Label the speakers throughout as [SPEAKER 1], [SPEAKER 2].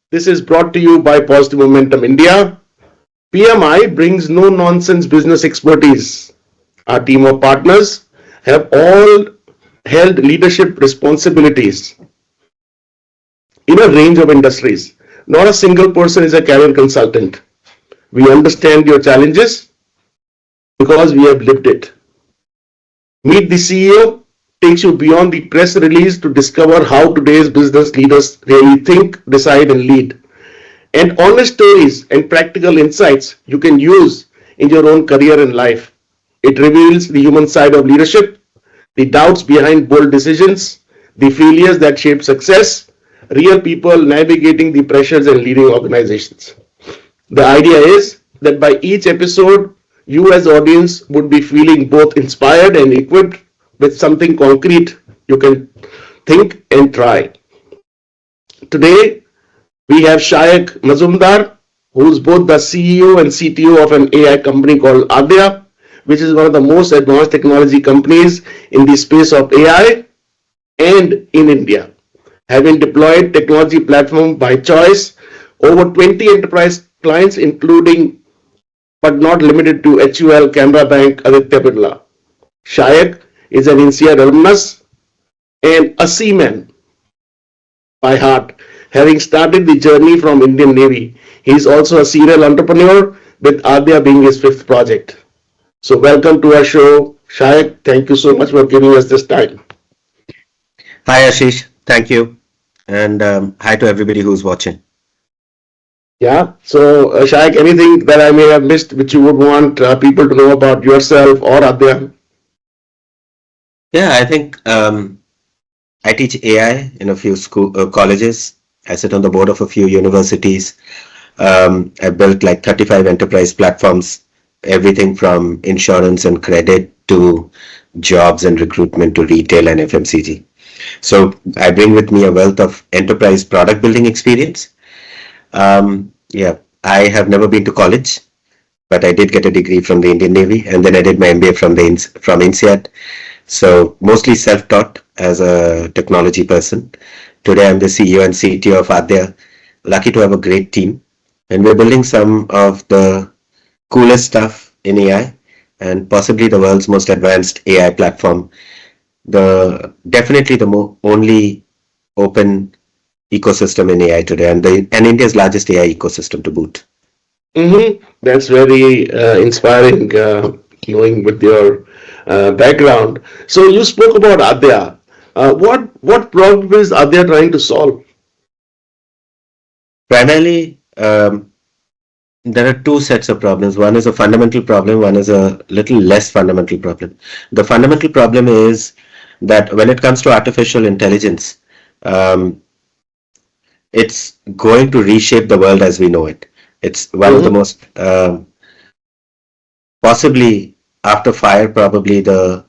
[SPEAKER 1] This is brought to you by Positive Momentum India. PMI brings no nonsense business expertise. Our team of partners have all held leadership responsibilities in a range of industries. Not a single person is a career consultant. We understand your challenges because we have lived it. Meet the CEO takes you beyond the press release to discover how today's business leaders really think, decide, and lead. And honest stories and practical insights you can use in your own career and life. It reveals the human side of leadership, the doubts behind bold decisions, the failures that shape success, real people navigating the pressures and leading organizations. The idea is that by each episode, you as audience would be feeling both inspired and equipped with something concrete you can think and try. Today, we have Shayak Mazumder, who is both the CEO and CTO of an AI company called ADYA, which is one of the most advanced technology companies in the space of AI and in India. Having deployed technology platform by choice, over 20 enterprise clients, including but not limited to HUL, Canara Bank, Aditya Birla. Shayak is an INSEAD alumnus and a seaman by heart, having started the journey from Indian Navy. He is also a serial entrepreneur, with ADYA being his fifth project. So welcome to our show, Shayak. Thank you so much for giving us this time.
[SPEAKER 2] Hi Ashish, thank you, and hi to everybody who's watching.
[SPEAKER 1] Yeah. So Shayak, anything that I may have missed which you would want people to know about yourself or ADYA?
[SPEAKER 2] Yeah, I think I teach AI in a few colleges. I sit on the board of a few universities. I built like 35 enterprise platforms, everything from insurance and credit to jobs and recruitment to retail and FMCG. So I bring with me a wealth of enterprise product building experience. Yeah, I have never been to college, but I did get a degree from the Indian Navy, and then I did my MBA from INSEAD. So mostly self-taught as a technology person. Today I'm the CEO and CTO of ADYA. Lucky to have a great team, and we're building some of the coolest stuff in AI and possibly the world's most advanced AI platform. The definitely the only open ecosystem in AI today, and India's largest AI ecosystem to boot.
[SPEAKER 1] That's very inspiring, knowing with your background. So you spoke about ADYA. What problem is ADYA trying to solve?
[SPEAKER 2] Primarily, there are two sets of problems. One is a fundamental problem, one is a little less fundamental problem. The fundamental problem is that when it comes to artificial intelligence, um, it's going to reshape the world as we know it. It's one of the
[SPEAKER 1] Mm-hmm.
[SPEAKER 2] most, possibly after fire, probably the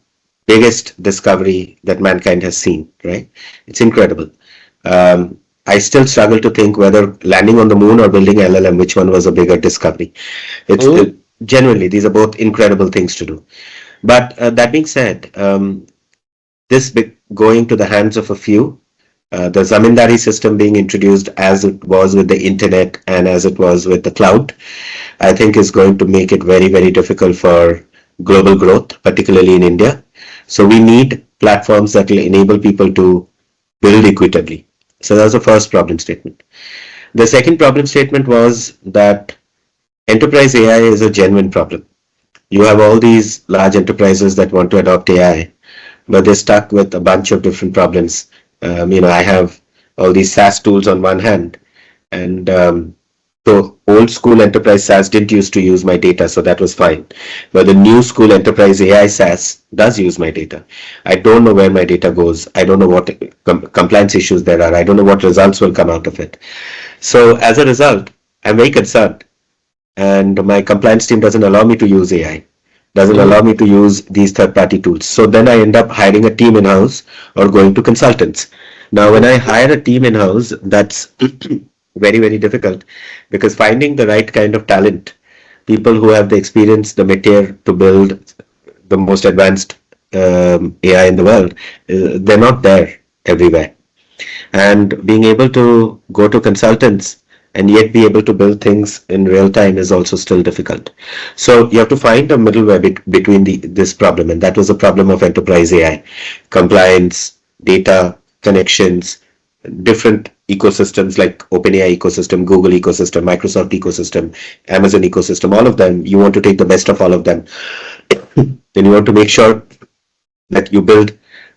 [SPEAKER 2] biggest discovery that mankind has seen, right? It's incredible. I still struggle to think whether landing on the moon or building LLM, which one was a bigger discovery. It's
[SPEAKER 1] Mm-hmm.
[SPEAKER 2] Genuinely, these are both incredible things to do. But that being said, this going to the hands of a few, the zamindari system being introduced as it was with the internet and as it was with the cloud, I think is going to make it very, very difficult for global growth, particularly in India. So we need platforms that will enable people to build equitably. So that was the first problem statement. The second problem statement was that enterprise AI is a genuine problem. You have all these large enterprises that want to adopt AI, but they're stuck with a bunch of different problems. I have all these SaaS tools on one hand, and so old school enterprise SaaS didn't used to use my data, so that was fine. But the new school enterprise AI SaaS does use my data. I don't know where my data goes. I don't know what compliance issues there are. I don't know what results will come out of it. So as a result, I'm very concerned, and my compliance team doesn't allow me to use AI, doesn't allow me to use these third-party tools. So then I end up hiring a team in-house or going to consultants. Now, when I
[SPEAKER 1] Mm-hmm.
[SPEAKER 2] hire a team in-house, that's very, very difficult because finding the right kind of talent, people who have the experience, the material to build the most advanced AI in the world, they're not there everywhere. And being able to go to consultants and yet be able to build things in real time is also still difficult. So you have to find a middleware between this problem, and that was a problem of enterprise AI, compliance, data, connections, different ecosystems like OpenAI ecosystem, Google ecosystem, Microsoft ecosystem, Amazon ecosystem, all of them. You want to take the best of all of them. Then you want to make sure that you build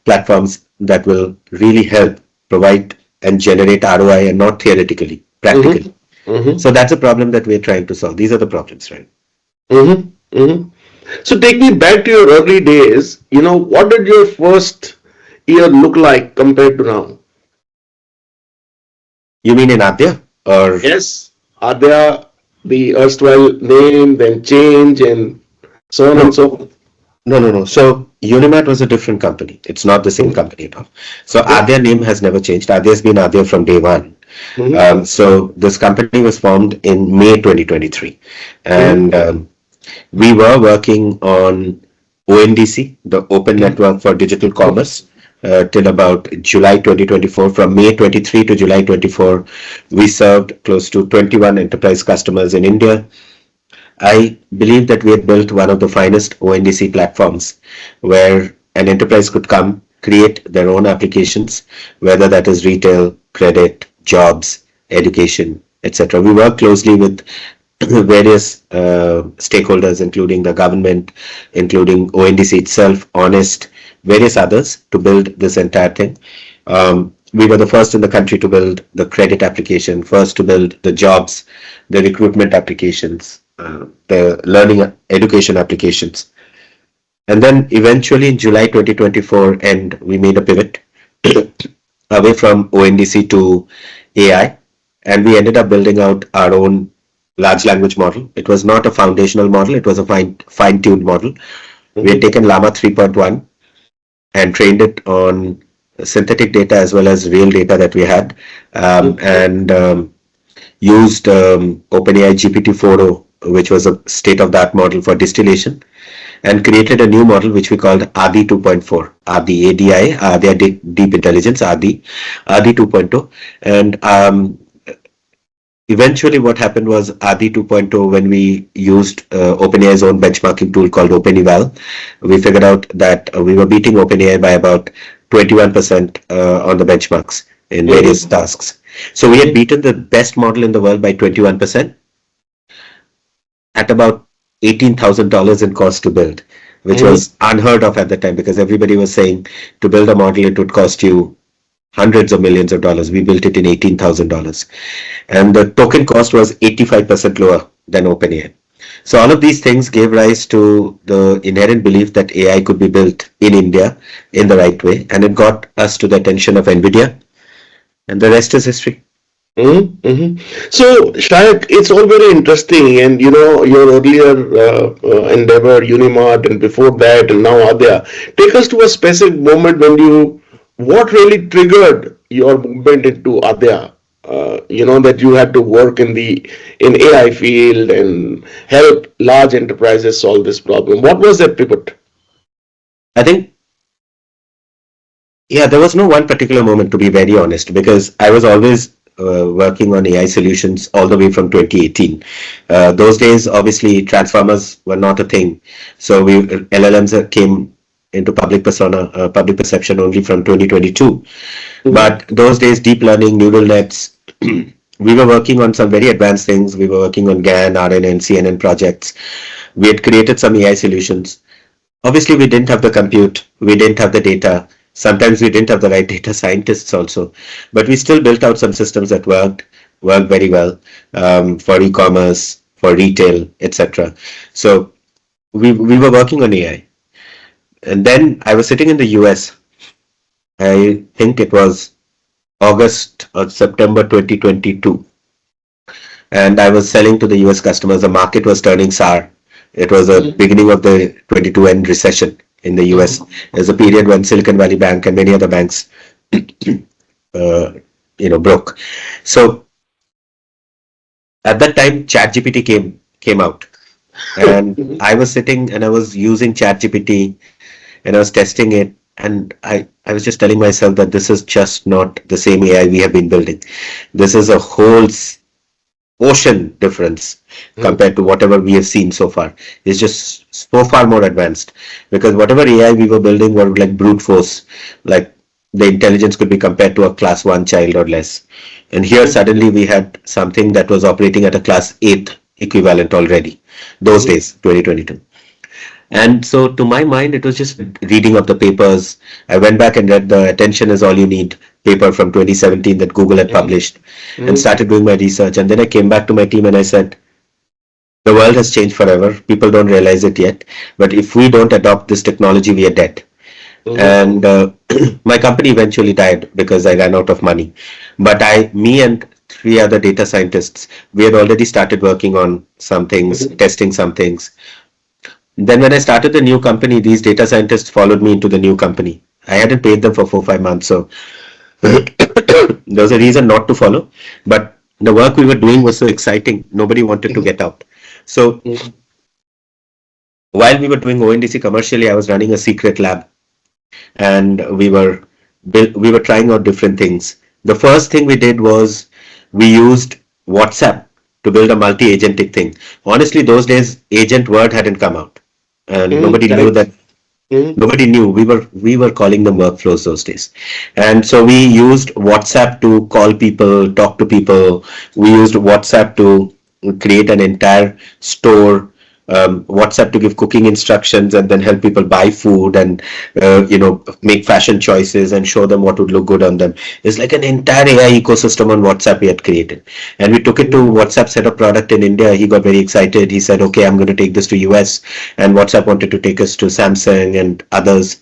[SPEAKER 2] platforms that will really help provide and generate ROI, and not theoretically,
[SPEAKER 1] Mm-hmm.
[SPEAKER 2] practically.
[SPEAKER 1] Mm-hmm.
[SPEAKER 2] So that's a problem that we're trying to solve. These are the problems, right?
[SPEAKER 1] Mm-hmm. Mm-hmm. So take me back to your early days. What did your first year look like compared to now?
[SPEAKER 2] You mean in ADYA or
[SPEAKER 1] Yes. Are there the erstwhile name, then change, and so on and
[SPEAKER 2] no?
[SPEAKER 1] so forth?
[SPEAKER 2] No. So Unimat was a different company. It's not the same
[SPEAKER 1] Mm-hmm.
[SPEAKER 2] company at all. So
[SPEAKER 1] Okay.
[SPEAKER 2] ADYA name has never changed. ADYA has been ADYA from day one.
[SPEAKER 1] Mm-hmm.
[SPEAKER 2] So this company was formed in May 2023,
[SPEAKER 1] Mm-hmm.
[SPEAKER 2] and we were working on ONDC, the Open Network for Digital Commerce, till about July 2024. From May 23 to July 24, we served close to 21 enterprise customers in India. I believe that we had built one of the finest ONDC platforms where an enterprise could come, create their own applications, whether that is retail, credit, jobs, education, etc. We work closely with various stakeholders, including the government, including ONDC itself, Honest, various others, to build this entire thing. We were the first in the country to build the credit application, first to build the jobs, the recruitment applications, the learning education applications. And then eventually in July 2024, and we made a pivot away from ONDC to AI, and we ended up building out our own large language model. It was not a foundational model, it was a fine-tuned model. We had
[SPEAKER 1] Mm-hmm.
[SPEAKER 2] taken Llama 3.1 and trained it on synthetic data as well as real data that we had, and used OpenAI GPT-4o, which was a state-of-the-art model for distillation, and created a new model which we called ADI 2.4, ADI, ADI, ADI Deep Intelligence, ADI 2.0. And eventually what happened was ADI 2.0, when we used OpenAI's own benchmarking tool called OpenEval, we figured out that we were beating OpenAI by about 21% on the benchmarks in various
[SPEAKER 1] Mm-hmm.
[SPEAKER 2] tasks. So we had beaten the best model in the world by 21% at about $18,000 in cost to build, which
[SPEAKER 1] Mm-hmm.
[SPEAKER 2] was unheard of at the time, because everybody was saying to build a model it would cost you hundreds of millions of dollars. We built it in $18,000, and the token cost was 85% lower than OpenAI. So all of these things gave rise to the inherent belief that AI could be built in India in the right way, and it got us to the attention of NVIDIA, and the rest is history.
[SPEAKER 1] Mm-hmm. Mm-hmm. So, Shayak, it's all very interesting, and your earlier endeavor, Unimart, and before that, and now Adya. Take us to a specific moment what really triggered your movement into Adya. That you had to work in AI field and help large enterprises solve this problem. What was that pivot?
[SPEAKER 2] I think, yeah, there was no one particular moment, to be very honest, because I was always working on AI solutions all the way from 2018. Those days, obviously, transformers were not a thing. So LLMs came into public persona, public perception only from 2022.
[SPEAKER 1] Mm-hmm.
[SPEAKER 2] But those days, deep learning, neural nets, we were working on some very advanced things. We were working on GAN, RNN, CNN projects. We had created some AI solutions. Obviously, we didn't have the compute, we didn't have the data. Sometimes we didn't have the right data scientists also, but we still built out some systems that worked very well, for e-commerce, for retail, etc. So we were working on AI, and then I was sitting in the US. I think it was August or September 2022, and I was selling to the US customers. The market was turning sour. It was the
[SPEAKER 1] Mm-hmm.
[SPEAKER 2] beginning of the 22 end recession in the US.
[SPEAKER 1] Mm-hmm.
[SPEAKER 2] There's a period when Silicon Valley Bank and many other banks, uh, broke. So at that time, ChatGPT came out, and
[SPEAKER 1] Mm-hmm.
[SPEAKER 2] I was sitting and I was using ChatGPT and I was testing it. And I was just telling myself that this is just not the same AI we have been building. This is a whole ocean difference
[SPEAKER 1] mm,
[SPEAKER 2] compared to whatever we have seen so far. It's just so far more advanced because whatever AI we were building were like brute force, like the intelligence could be compared to a class 1 child or less. And here
[SPEAKER 1] mm,
[SPEAKER 2] suddenly we had something that was operating at a class 8 equivalent already. Those
[SPEAKER 1] mm,
[SPEAKER 2] days, 2022. And so, to my mind, it was just reading of the papers. I went back and read the Attention is All You Need paper from 2017 that Google had
[SPEAKER 1] mm,
[SPEAKER 2] published and
[SPEAKER 1] mm,
[SPEAKER 2] started doing my research. And then I came back to my team and I said, the world has changed forever. People don't realize it yet. But if we don't adopt this technology, we are dead.
[SPEAKER 1] mm,
[SPEAKER 2] And my company eventually died because I ran out of money. But me and three other data scientists, we had already started working on some things,
[SPEAKER 1] mm,
[SPEAKER 2] testing some things. Then when I started the new company, these data scientists followed me into the new company. I hadn't paid them for 4 5 months, so there was a reason not to follow. But the work we were doing was so exciting, nobody wanted to
[SPEAKER 1] mm,
[SPEAKER 2] get out. So
[SPEAKER 1] mm,
[SPEAKER 2] while we were doing ONDC commercially, I was running a secret lab, and we were trying out different things. The first thing we did was we used WhatsApp to build a multi-agentic thing. Honestly, those days, agent word hadn't come out, and
[SPEAKER 1] mm,
[SPEAKER 2] nobody knew
[SPEAKER 1] correct.
[SPEAKER 2] that.
[SPEAKER 1] Mm,
[SPEAKER 2] Nobody knew. We were calling them workflows those days. And so we used WhatsApp to call people, talk to people. We used WhatsApp to create an entire store. WhatsApp to give cooking instructions and then help people buy food and make fashion choices and show them what would look good on them. It's like an entire AI ecosystem on WhatsApp we had created, and we took it to
[SPEAKER 1] mm,
[SPEAKER 2] WhatsApp set up product in India. He got very excited. He said, "Okay, I'm going to take this to US," and WhatsApp wanted to take us to Samsung and others.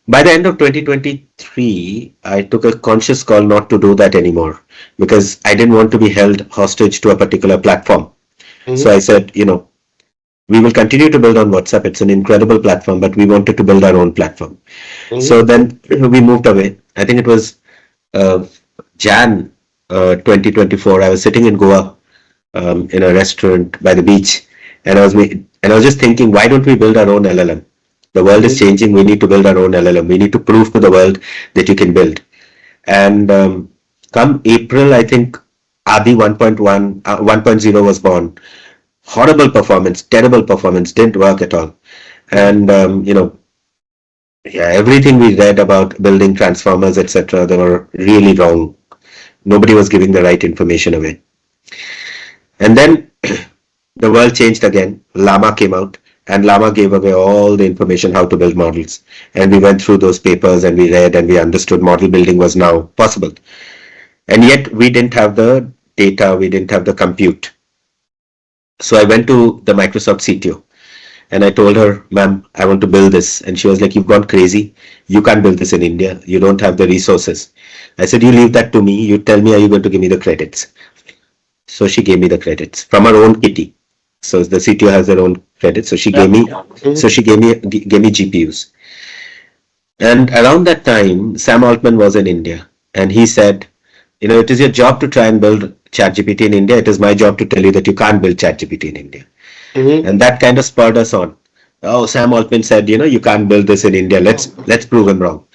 [SPEAKER 2] By the end of 2023, I took a conscious call not to do that anymore because I didn't want to be held hostage to a particular platform. So
[SPEAKER 1] mm,
[SPEAKER 2] I said, we will continue to build on WhatsApp. It's an incredible platform, but we wanted to build our own platform. So
[SPEAKER 1] mm,
[SPEAKER 2] then we moved away. I think it was uh, Jan 2024. I was sitting in Goa in a restaurant by the beach, and I was just thinking, why don't we build our own LLM? The world is
[SPEAKER 1] mm,
[SPEAKER 2] changing. We need to build our own LLM. We need to prove to the world that you can build. And come April, I think Adi 1.1, 1.0 was born. Horrible performance, terrible performance, didn't work at all.
[SPEAKER 1] mm,
[SPEAKER 2] And yeah, everything we read about building transformers, etc., they were really wrong. Nobody was giving the right information away. And then the world changed again. Llama came out, and Llama gave away all the information how to build models. And we went through those papers and we read and we understood model building was now possible. And yet we didn't have the data, we didn't have the compute. So I went to the Microsoft CTO and I told her, ma'am, I want to build this. And she was like, you've gone crazy. You can't build this in India. You don't have the resources. I said, you leave that to me. You tell me, are you going to give me the credits? So she gave me the credits from her own kitty. So the CTO has their own credits. So she gave
[SPEAKER 1] yeah,
[SPEAKER 2] me, so
[SPEAKER 1] mm,
[SPEAKER 2] she gave me GPUs. And around that time, Sam Altman was in India, and he said, it is your job to try and build ChatGPT in India. It is my job to tell you that you can't build ChatGPT in India.
[SPEAKER 1] mm,
[SPEAKER 2] And that kind of spurred us on. Oh, Sam Altman said, you can't build this in India. Let's prove him wrong.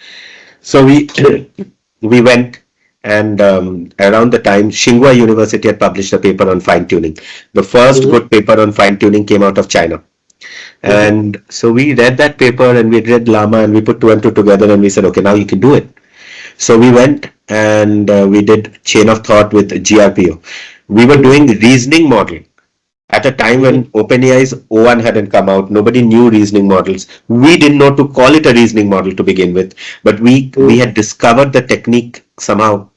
[SPEAKER 2] So we we went, and around the time Tsinghua University had published a paper on fine tuning. The first
[SPEAKER 1] mm,
[SPEAKER 2] good paper on fine tuning came out of China.
[SPEAKER 1] mm,
[SPEAKER 2] And so we read that paper and we read Llama and we put two and two together and we said, okay, now you can do it. So we went and we did chain of thought with GRPO. We were
[SPEAKER 1] mm,
[SPEAKER 2] doing reasoning model at a time when
[SPEAKER 1] mm,
[SPEAKER 2] OpenAI's O1 hadn't come out. Nobody knew reasoning models. We didn't know to call it a reasoning model to begin with, but we
[SPEAKER 1] mm,
[SPEAKER 2] had discovered the technique somehow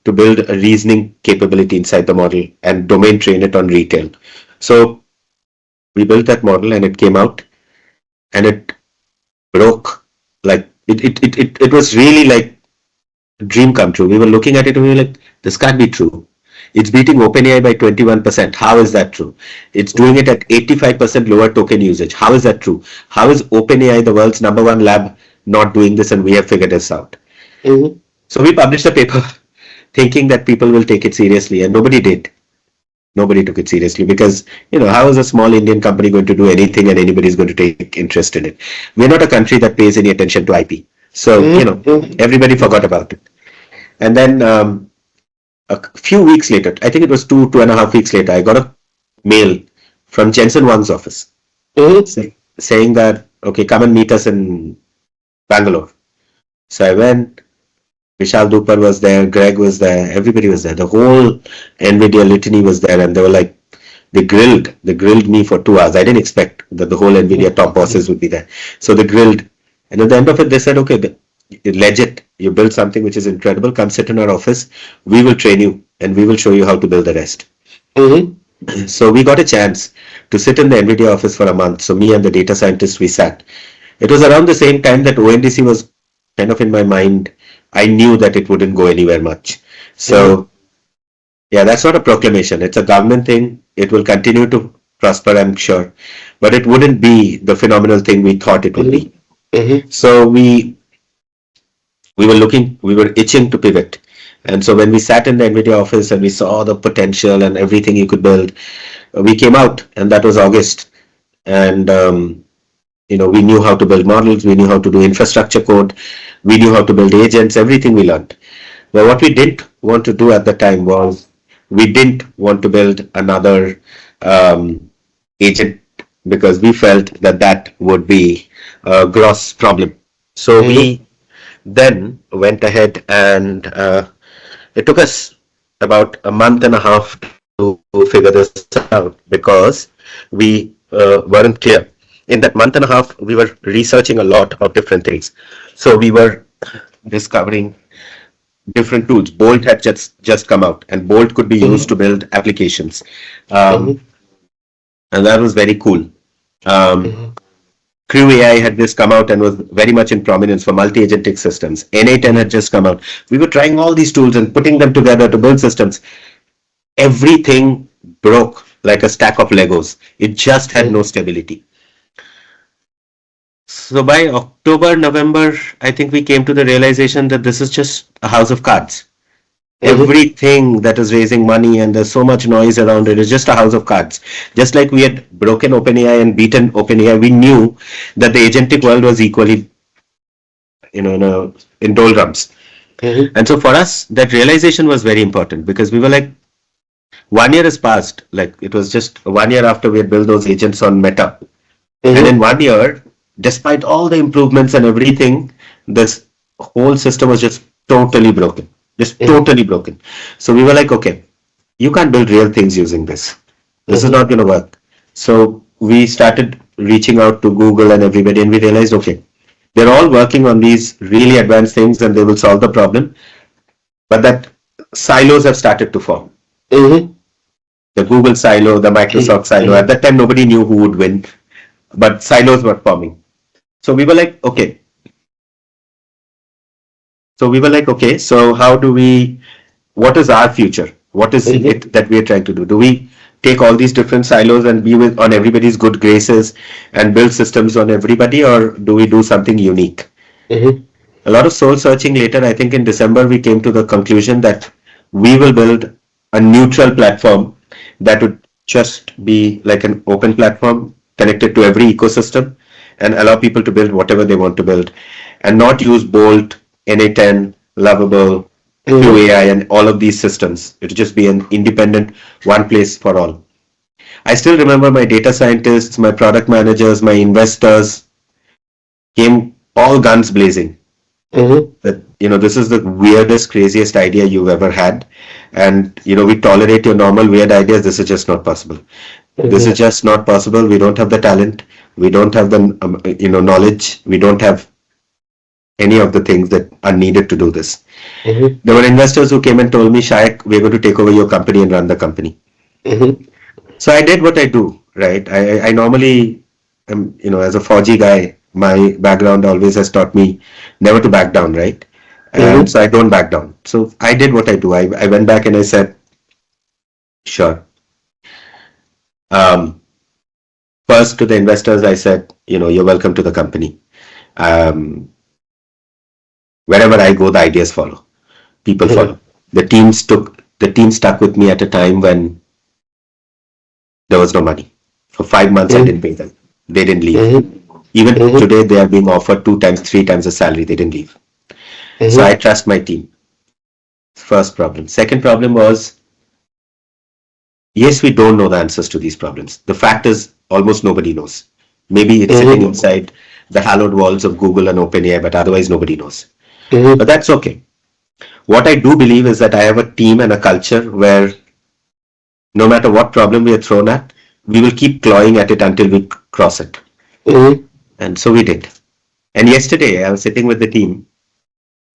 [SPEAKER 2] to build a reasoning capability inside the model and domain train it on retail. So we built that model and it came out and it broke. Like it was really like a dream come true. We were looking at it and we were like, this can't be true. It's beating OpenAI by 21%. How is that true? It's doing
[SPEAKER 1] mm,
[SPEAKER 2] it at 85% lower token usage. How is that true? How is OpenAI, the world's number one lab, not doing this and we have figured this out?
[SPEAKER 1] mm,
[SPEAKER 2] So we published a paper thinking that people will take it seriously and nobody did. Nobody took it seriously because, how is a small Indian company going to do anything and anybody is going to take interest in it? We're not a country that pays any attention to IP. So,
[SPEAKER 1] mm, mm,
[SPEAKER 2] everybody
[SPEAKER 1] mm,
[SPEAKER 2] forgot about it. And then a few weeks later, I think it was 2.5 weeks later, I got a mail from Jensen Wang's office
[SPEAKER 1] Mm-hmm.
[SPEAKER 2] saying that, okay, come and meet us in Bangalore. So I went. Vishal Dupar was there, Greg was there, everybody was there. The whole NVIDIA litany was there, and they were like, they grilled me for 2 hours. I didn't expect that the whole NVIDIA top bosses would be there. So they grilled, and at the end of it, they said, okay, legit, you built something which is incredible. Come sit in our office. We will train you, and we will show you how to build the rest.
[SPEAKER 1] Mm-hmm.
[SPEAKER 2] So we got a chance to sit in the NVIDIA office for a month. So me and the data scientist, we sat. It was around the same time that ONDC was kind of in my mind. I knew that it wouldn't go anywhere much.
[SPEAKER 1] Mm-hmm.
[SPEAKER 2] So yeah, that's not a proclamation. It's a government thing. It will continue to prosper, I'm sure, but it wouldn't be the phenomenal thing we thought it would be.
[SPEAKER 1] Mm-hmm.
[SPEAKER 2] So we were itching to pivot. And so when we sat in the NVIDIA office and we saw the potential and everything you could build, we came out, and that was August. And we knew how to build models, we knew how to do infrastructure code, we knew how to build agents, everything we learned. But what we didn't want to do at the time was we didn't want to build another um, agent because we felt that that would be a gross problem. So
[SPEAKER 1] Mm-hmm.
[SPEAKER 2] we then went ahead and it took us about a month and a half to figure this out because we weren't clear. In that month and a half, we were researching a lot of different things. So we were discovering different tools. Bolt had just come out, and Bolt could be used to build applications, um,
[SPEAKER 1] Mm-hmm.
[SPEAKER 2] and that was very cool. Um,
[SPEAKER 1] Mm-hmm.
[SPEAKER 2] Crew AI had just come out and was very much in prominence for multi-agentic systems. N8N had just come out. We were trying all these tools and putting them together to build systems. Everything broke like a stack of Legos. It just had no stability. So by October, November, I think we came to the realization that this is just a house of cards.
[SPEAKER 1] Mm-hmm.
[SPEAKER 2] Everything that is raising money and there's so much noise around it is just a house of cards. Just like we had broken OpenAI and beaten OpenAI, we knew that the agentic world was equally, in doldrums.
[SPEAKER 1] Mm-hmm.
[SPEAKER 2] And so for us, that realization was very important because we were like, 1 year has passed. Like it was just 1 year after we had built those agents on Meta. And in
[SPEAKER 1] Mm-hmm.
[SPEAKER 2] 1 year, despite all the improvements and everything, this whole system was just totally broken. Just totally broken. So we were like, okay, you can't build real things using this. This is
[SPEAKER 1] Mm-hmm.
[SPEAKER 2] not going to work. So we started reaching out to Google and everybody, and we realized, okay, they're all working on these really advanced things and they will solve the problem, but that silos have started to form.
[SPEAKER 1] Mm-hmm.
[SPEAKER 2] The Google silo, the Microsoft silo. At
[SPEAKER 1] Mm-hmm.
[SPEAKER 2] that time, nobody knew who would win, but silos were forming. So we were like, okay. So we were like, okay. So how do we? What is our future? What is
[SPEAKER 1] Mm-hmm.
[SPEAKER 2] it that we are trying to do? Do we take all these different silos and be with on everybody's good graces and build systems on everybody, or do we do something unique?
[SPEAKER 1] Mm-hmm.
[SPEAKER 2] A lot of soul searching later. I think in December we came to the conclusion that we will build a neutral platform that would just be like an open platform connected to every ecosystem and allow people to build whatever they want to build and not use Bolt, Na10, Lovable,
[SPEAKER 1] Mm-hmm.
[SPEAKER 2] QAI, and all of these systems. It would just be an independent one place for all. I still remember my data scientists, my product managers, my investors came all guns blazing
[SPEAKER 1] Mm-hmm.
[SPEAKER 2] that this is the weirdest, craziest idea you've ever had, and we tolerate your normal weird ideas. This is just not possible. This is
[SPEAKER 1] Mm-hmm.
[SPEAKER 2] just not possible. We don't have the talent. We don't have the knowledge. We don't have any of the things that are needed to do this.
[SPEAKER 1] Mm-hmm.
[SPEAKER 2] There were investors who came and told me, Shayak, we're going to take over your company and run the company.
[SPEAKER 1] Mm-hmm.
[SPEAKER 2] So I did what I do, right? I normally am, as a 4G guy, my background always has taught me never to back down, right? And
[SPEAKER 1] Mm-hmm.
[SPEAKER 2] so I don't back down. So I did what I do. I went back and I said, sure. Um, First to the investors, I said, you're welcome to the company. Um, Wherever I go, the ideas follow. People
[SPEAKER 1] Mm-hmm.
[SPEAKER 2] follow. The team stuck with me at a time when there was no money. For 5 months, I didn't pay them. They didn't leave.
[SPEAKER 1] Mm-hmm.
[SPEAKER 2] Even
[SPEAKER 1] Mm-hmm.
[SPEAKER 2] today, they are being offered 2 times, 3 times the salary. They didn't leave. So I
[SPEAKER 1] Mm-hmm.
[SPEAKER 2] trust my team. First problem. Second problem was, yes, we don't know the answers to these problems. The fact is, almost nobody knows. Maybe it's sitting
[SPEAKER 1] Mm-hmm.
[SPEAKER 2] inside the hallowed walls of Google and OpenAI, but otherwise nobody knows. But
[SPEAKER 1] Mm-hmm.
[SPEAKER 2] that's okay. What I do believe is that I have a team and a culture where no matter what problem we are thrown at, we will keep clawing at it until we cross it.
[SPEAKER 1] Mm-hmm.
[SPEAKER 2] And so we did. And yesterday, I was sitting with the team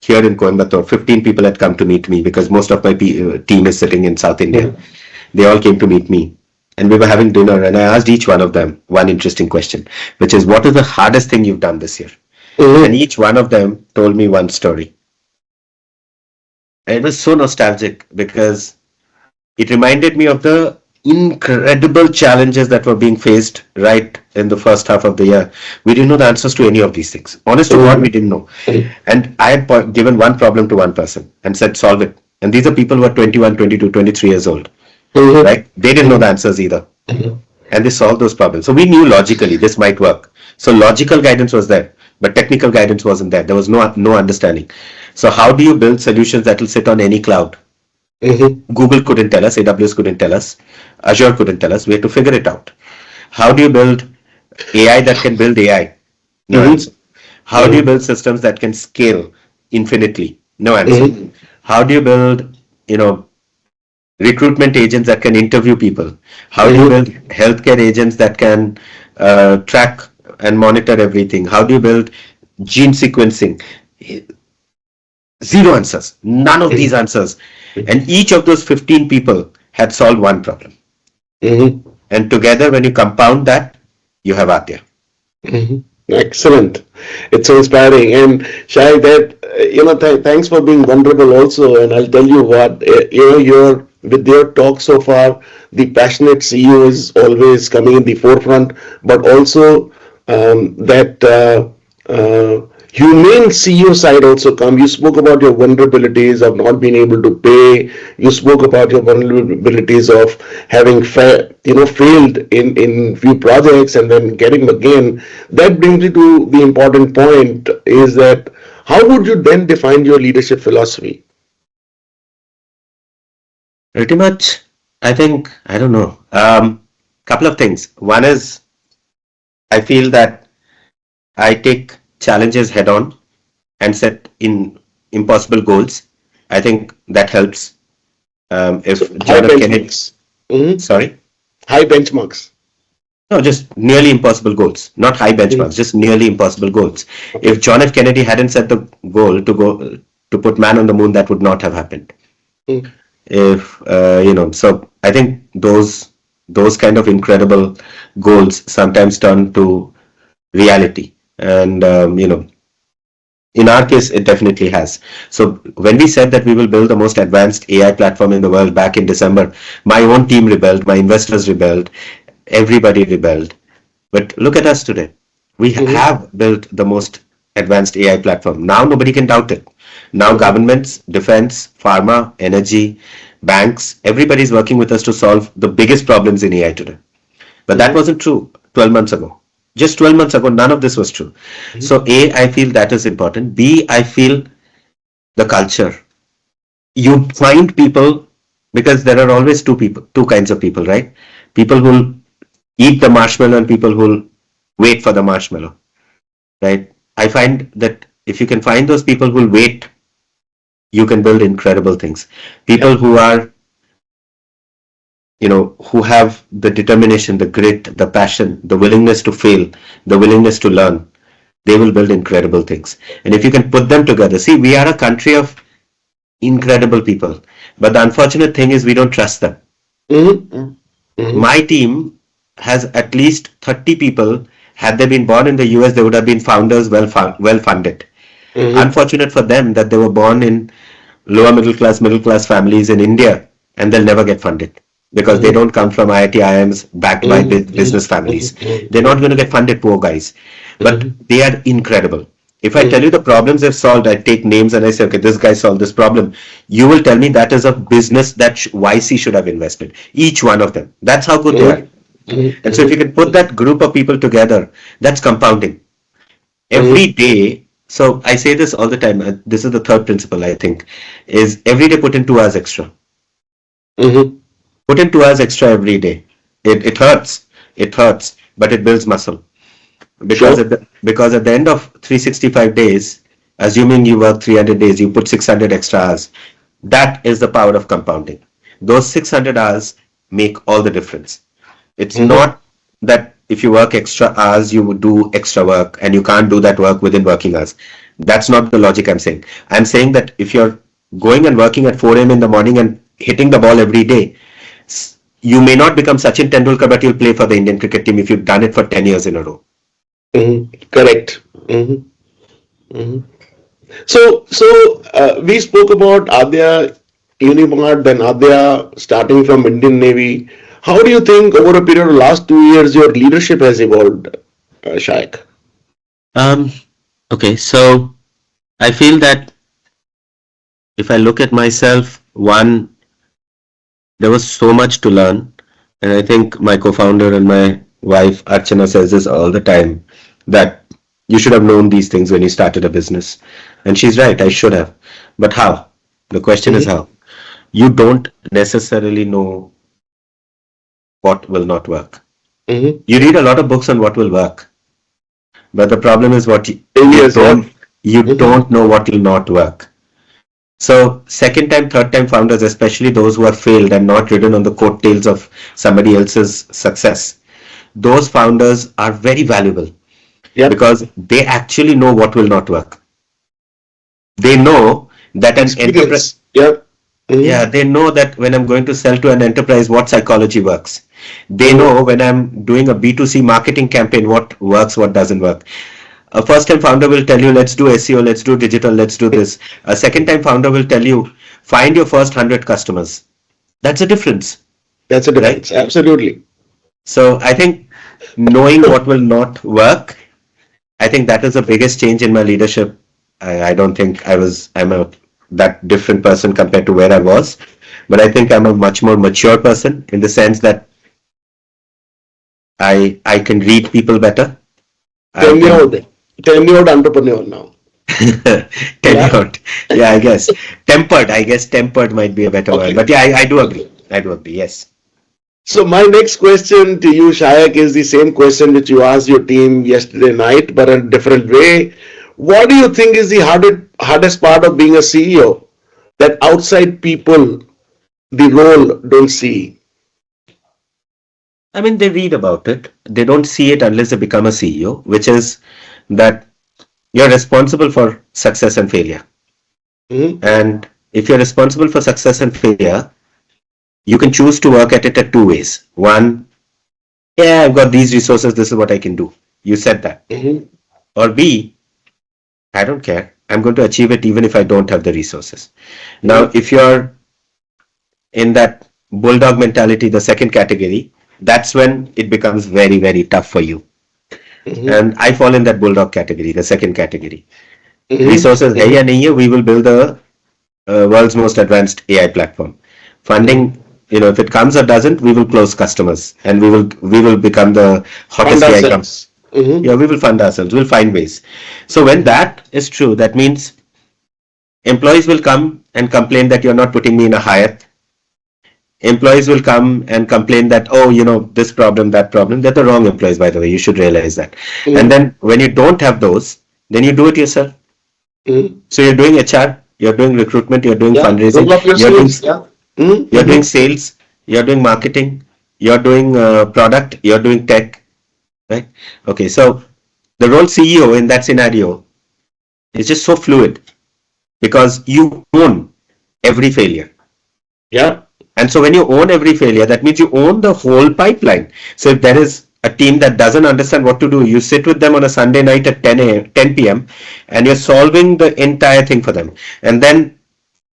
[SPEAKER 2] here in Coimbatore. 15 people had come to meet me because most of my team is sitting in South India. They all came to meet me. And we were having dinner, and I asked each one of them one interesting question, which is, what is the hardest thing you've done this year? And
[SPEAKER 1] Mm-hmm.
[SPEAKER 2] each one of them told me one story. And it was so nostalgic because it reminded me of the incredible challenges that were being faced right in the first half of the year. We didn't know the answers to any of these things. Honest to God, we didn't know. And I had given one problem to one person and said, solve it. And these are people who are 21, 22, 23 years old,
[SPEAKER 1] Mm-hmm.
[SPEAKER 2] right? They didn't know the answers either. And they solved those problems. So we knew logically this might work. So logical guidance was there, but technical guidance wasn't there. There was no understanding. So how do you build solutions that will sit on any cloud?
[SPEAKER 1] Mm-hmm.
[SPEAKER 2] Google couldn't tell us, AWS couldn't tell us, Azure couldn't tell us. We had to figure it out. How do you build AI that can build AI? No
[SPEAKER 1] Mm-hmm.
[SPEAKER 2] answer. How do you build systems that can scale infinitely? No answer.
[SPEAKER 1] Mm-hmm.
[SPEAKER 2] How do you build, you know, recruitment agents that can interview people? How do you
[SPEAKER 1] Mm-hmm.
[SPEAKER 2] build healthcare agents that can track and monitor everything? How do you build gene sequencing? Zero answers. None of these answers. And each of those 15 people had solved one problem.
[SPEAKER 1] Mm-hmm.
[SPEAKER 2] And together, when you compound that, you have ADYA.
[SPEAKER 1] Mhm. Excellent. It's so inspiring. And Shai, that thanks for being vulnerable also. And I'll tell you what, your with your talk so far, the passionate CEO is always coming in the forefront, but also that humane CEO side also come. You spoke about your vulnerabilities of not being able to pay. You spoke about your vulnerabilities of having failed in few projects and then getting again. That brings me to the important point: is that how would you then define your leadership philosophy?
[SPEAKER 2] Pretty much, I think, I don't know. Couple of things. One is, I feel that I take challenges head on and set in impossible goals. I think that helps.
[SPEAKER 1] So
[SPEAKER 2] If
[SPEAKER 1] high
[SPEAKER 2] John F. Kennedy,
[SPEAKER 1] benchmarks. Mhm.
[SPEAKER 2] sorry,
[SPEAKER 1] High benchmarks.
[SPEAKER 2] no, just nearly impossible goals, not high
[SPEAKER 1] Mhm.
[SPEAKER 2] benchmarks, just nearly impossible goals. If
[SPEAKER 1] Okay.
[SPEAKER 2] John F. Kennedy hadn't set the goal to put man on the moon, that would not have happened.
[SPEAKER 1] Mhm.
[SPEAKER 2] If so I think those kind of incredible goals sometimes turn to reality, and in our case it definitely has. So when we said that we will build the most advanced AI platform in the world back in December, my own team rebelled, my investors rebelled, everybody rebelled. But look at us today. We
[SPEAKER 1] Mhm.
[SPEAKER 2] have built the most advanced AI platform. Now nobody can doubt it. Now
[SPEAKER 1] Mhm.
[SPEAKER 2] governments, defense, pharma, energy, banks, everybody is working with us to solve the biggest problems in AI today. But that
[SPEAKER 1] Mhm.
[SPEAKER 2] wasn't true 12 months ago. Just 12 months ago, none of this was true.
[SPEAKER 1] Mhm.
[SPEAKER 2] So A, I feel that is important. B, I feel the culture. You find people, because there are always two kinds of people, right? People who'll eat the marshmallow and people who'll wait for the marshmallow, right? I find that if you can find those people who'll wait, you can build incredible things.
[SPEAKER 1] Yeah.
[SPEAKER 2] People who are, who have the determination, the grit, the passion, the willingness to fail, the willingness to learn, they will build incredible things. And if you can put them together, see, we are a country of incredible people, but the unfortunate thing is we don't trust them.
[SPEAKER 1] Mhm. Mhm.
[SPEAKER 2] My team has at least 30 people. Had they been born in the US, they would have been founders, well funded.
[SPEAKER 1] Mhm.
[SPEAKER 2] Unfortunate for them that they were born in lower middle class families in India, and they'll never get funded because they
[SPEAKER 1] Mhm.
[SPEAKER 2] don't come from IIT IIMs backed by
[SPEAKER 1] Mhm.
[SPEAKER 2] business
[SPEAKER 1] Mhm.
[SPEAKER 2] families. They're not
[SPEAKER 1] Mhm.
[SPEAKER 2] going to get funded, poor guys. But
[SPEAKER 1] Mhm.
[SPEAKER 2] they are incredible. If I tell
[SPEAKER 1] Mhm.
[SPEAKER 2] you the problems they've solved, I take names and I say, okay, this guy solved this problem. You will tell me that is a business that YC should have invested. Each one of them. That's how good they are.
[SPEAKER 1] Mhm. Mhm.
[SPEAKER 2] And so if you
[SPEAKER 1] Mhm.
[SPEAKER 2] can put that group of people together, that's compounding.
[SPEAKER 1] Mhm.
[SPEAKER 2] Every day, So I say this all the time. This is the third principle, I think, is every day put in 2 hours extra.
[SPEAKER 1] Mm-hmm.
[SPEAKER 2] Put in 2 hours extra every day. It hurts. It hurts, but it builds muscle. Because
[SPEAKER 1] Sure.
[SPEAKER 2] because at the end of 365 days, assuming you work 300 days, you put 600 extra hours. That is the power of compounding. Those 600 hours make all the difference. It's
[SPEAKER 1] Mm-hmm.
[SPEAKER 2] not that if you work extra hours, you would do extra work and you can't do that work within working hours. That's not the logic I'm saying. I'm saying that if you're going and working at 4 a.m. in the morning and hitting the ball every day, you may not become Sachin Tendulkar, but you'll play for the Indian cricket team if you've done it for 10 years in a row.
[SPEAKER 1] Mm-hmm. Correct. Mm-hmm. Mm-hmm. So we spoke about ADYA, Unimart, then ADYA, starting from Indian Navy. How do you think over a period of last 2 years your leadership has evolved, Shayak?
[SPEAKER 2] Um, okay, so I feel that if I look at myself, one, there was so much to learn. And I think my co-founder and my wife Archana says this all the time that you should have known these things when you started a business. And she's right, I should have. But how? The question is
[SPEAKER 1] Mm-hmm.
[SPEAKER 2] how. You don't necessarily know what will not work.
[SPEAKER 1] Mm-hmm.
[SPEAKER 2] You read a lot of books on what will work, but the problem is what you
[SPEAKER 1] Failures, yeah. Mm-hmm.
[SPEAKER 2] don't know what will not work. So second time, third time founders, especially those who have failed and not ridden on the coattails of somebody else's success, those founders are very valuable
[SPEAKER 1] Yep.
[SPEAKER 2] because they actually know what will not work. They know that an enterprise,
[SPEAKER 1] Experience. Yep.
[SPEAKER 2] yeah,
[SPEAKER 1] Mm-hmm.
[SPEAKER 2] they know that when I'm going to sell to an enterprise, what psychology works. They
[SPEAKER 1] Mm-hmm.
[SPEAKER 2] know when I'm doing a B2C marketing campaign, what works, what doesn't work. A first time founder will tell you, let's do SEO, let's do digital, let's do this. A second time founder will tell you, find your first 100 customers. That's a difference,
[SPEAKER 1] That's a
[SPEAKER 2] right?
[SPEAKER 1] difference. Absolutely.
[SPEAKER 2] So I think knowing what will not work, I think that is the biggest change in my leadership. I don't think I'm a that different person compared to where I was, but I think I'm a much more mature person in the sense that I can read people better. I can
[SPEAKER 1] Tenured. Tenured entrepreneur now. Yeah.
[SPEAKER 2] tenured. Yeah, I guess tempered. I guess tempered might be a better word,
[SPEAKER 1] Okay.
[SPEAKER 2] but yeah, I do agree. I do agree. Yes.
[SPEAKER 1] So my next question to you, Shayak, is the same question which you asked your team yesterday night, but in a different way. What do you think is the hardest part of being a CEO that outside people, the role, don't see?
[SPEAKER 2] I mean, they read about it. They don't see it unless they become a CEO, which is that you're responsible for success and failure.
[SPEAKER 1] Mm-hmm.
[SPEAKER 2] And if you're responsible for success and failure, you can choose to work at it at two ways. One, yeah, I've got these resources, this is what I can do. You said that.
[SPEAKER 1] Mm-hmm.
[SPEAKER 2] Or B, I don't care. I'm going to achieve it even if I don't have the resources. Now,
[SPEAKER 1] Mm-hmm.
[SPEAKER 2] if you're in that bulldog mentality, the second category, that's when it becomes very, very tough for you.
[SPEAKER 1] Mm-hmm.
[SPEAKER 2] And I fall in that bulldog category, the second category.
[SPEAKER 1] Mm-hmm.
[SPEAKER 2] Resources hai ya nahi hai, we will build the world's most advanced AI platform.
[SPEAKER 1] Mm-hmm.
[SPEAKER 2] Funding, if it comes or doesn't, we will close customers and we will become the
[SPEAKER 1] Fund
[SPEAKER 2] hottest AI company.
[SPEAKER 1] ourselves. Mm-hmm.
[SPEAKER 2] Yeah, we will fund ourselves. We'll find ways. So when
[SPEAKER 1] Mm-hmm.
[SPEAKER 2] that is true, that means employees will come and complain that you're not putting me in a Hyatt. Employees will come and complain that, oh, this problem, that problem. They're the wrong employees, by the way. You should realize that. And
[SPEAKER 1] Mm-hmm.
[SPEAKER 2] then when you don't have those, then you do it yourself.
[SPEAKER 1] Mm-hmm.
[SPEAKER 2] So you're doing HR, you're doing recruitment, you're doing
[SPEAKER 1] Yeah.
[SPEAKER 2] fundraising,
[SPEAKER 1] Roll up your
[SPEAKER 2] you're doing
[SPEAKER 1] sleeves. Yeah. Mm-hmm.
[SPEAKER 2] you're doing
[SPEAKER 1] Mm-hmm.
[SPEAKER 2] sales, you're doing marketing, you're doing product, you're doing tech, right? Okay, so the role CEO in that scenario is just so fluid because you own every failure.
[SPEAKER 1] Yeah.
[SPEAKER 2] And so when you own every failure, that means you own the whole pipeline. So if there is a team that doesn't understand what to do, you sit with them on a Sunday night at 10 p.m. and you're solving the entire thing for them. And then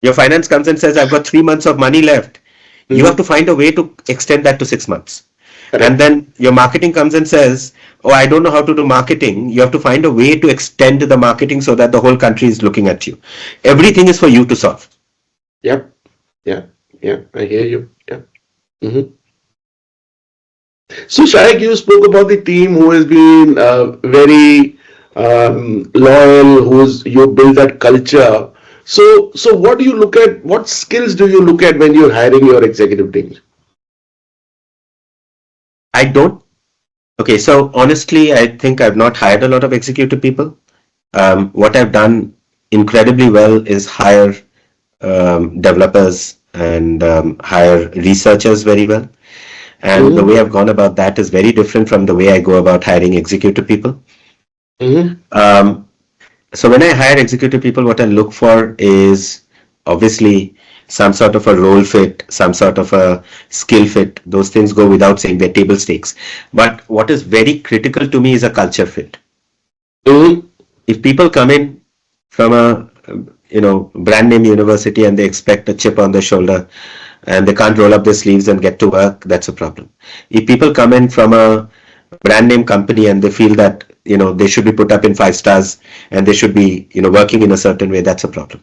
[SPEAKER 2] your finance comes and says, I've got 3 months of money left. You have
[SPEAKER 1] Mm-hmm.
[SPEAKER 2] to find a way to extend that to 6 months. And
[SPEAKER 1] Correct.
[SPEAKER 2] then your marketing comes and says, oh, I don't know how to do marketing. You have to find a way to extend the marketing so that the whole country is looking at you. Everything is for you to solve.
[SPEAKER 1] Yep. Yeah. Yeah. I hear you. Yeah. Mm-hmm. So, Shayak, you spoke about the team who has been very loyal, who's you build that culture. So what do you look at? What skills do you look at when you're hiring your executive team?
[SPEAKER 2] I don't. Okay, so honestly, I think I've not hired a lot of executive people. What I've done incredibly well is hire developers and hire researchers very well. And the
[SPEAKER 1] Mm-hmm.
[SPEAKER 2] way I've gone about that is very different from the way I go about hiring executive people.
[SPEAKER 1] Mm-hmm.
[SPEAKER 2] Um, so when I hire executive people, what I look for is obviously some sort of a role fit, some sort of a skill fit. Those things go without saying, they're table stakes. But what is very critical to me is a culture fit.
[SPEAKER 1] Mm-hmm.
[SPEAKER 2] If people come in from a brand name university and they expect a chip on their shoulder and they can't roll up their sleeves and get to work, that's a problem. If people come in from a brand name company and they feel that they should be put up in 5 stars and they should be working in a certain way, that's a problem.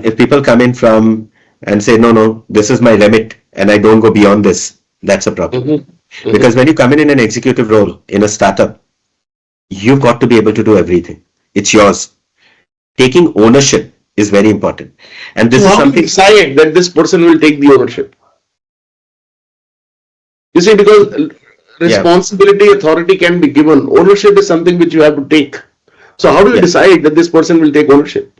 [SPEAKER 2] If people come in from and say no, this is my limit and I don't go beyond this, that's a problem.
[SPEAKER 1] Mm-hmm.
[SPEAKER 2] Because
[SPEAKER 1] Mm-hmm.
[SPEAKER 2] when you come in an executive role in a startup, you've got to be able to do everything. It's yours. Taking ownership is very important, and this
[SPEAKER 1] So
[SPEAKER 2] is
[SPEAKER 1] how do you
[SPEAKER 2] something.
[SPEAKER 1] decide that this person will take the ownership? You see, because
[SPEAKER 2] Yeah,
[SPEAKER 1] responsibility, authority can be given. Ownership is something which you have to take. So how do you
[SPEAKER 2] yeah.
[SPEAKER 1] decide that this person will take ownership?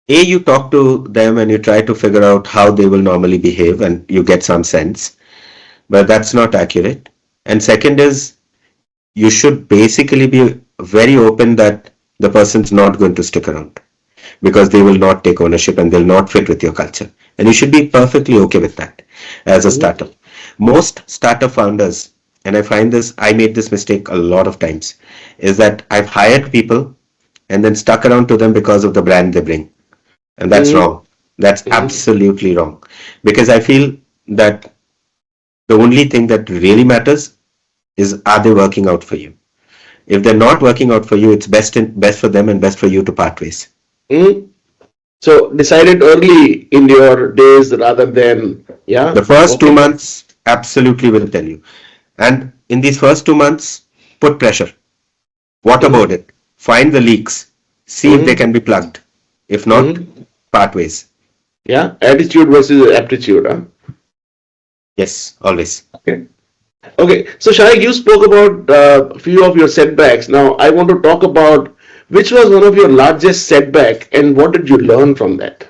[SPEAKER 2] You talk to them and you try to figure out how they will normally behave, and you get some sense, but that's not accurate. And second is, you should basically be very open that the person's not going to stick around because they will not take ownership and they'll not fit with your culture. And you should be perfectly okay with that as a
[SPEAKER 1] Mm-hmm.
[SPEAKER 2] startup. Most startup founders, and I find this, I made this mistake a lot of times, is that I've hired people and then stuck around to them because of the brand they bring. And that's
[SPEAKER 1] Mm-hmm.
[SPEAKER 2] wrong. That's
[SPEAKER 1] Mm-hmm.
[SPEAKER 2] absolutely wrong. Because I feel that the only thing that really matters is, are they working out for you? If they're not working out for you, it's best for them and best for you to part ways.
[SPEAKER 1] Mm-hmm. So decide it early in your days rather than, yeah,
[SPEAKER 2] The first two
[SPEAKER 1] okay.
[SPEAKER 2] months absolutely will tell you. And in these first 2 months, put pressure. Waterboard
[SPEAKER 1] Mm-hmm.
[SPEAKER 2] it. Find the leaks. See if they
[SPEAKER 1] Mm-hmm.
[SPEAKER 2] can be plugged. If not,
[SPEAKER 1] Mm-hmm.
[SPEAKER 2] part ways.
[SPEAKER 1] Yeah, attitude versus aptitude. Huh?
[SPEAKER 2] Yes, always.
[SPEAKER 1] Okay. Okay. So Shaik, you spoke about a few of your setbacks. Now I want to talk about which was one of your largest setback and what did you learn from that?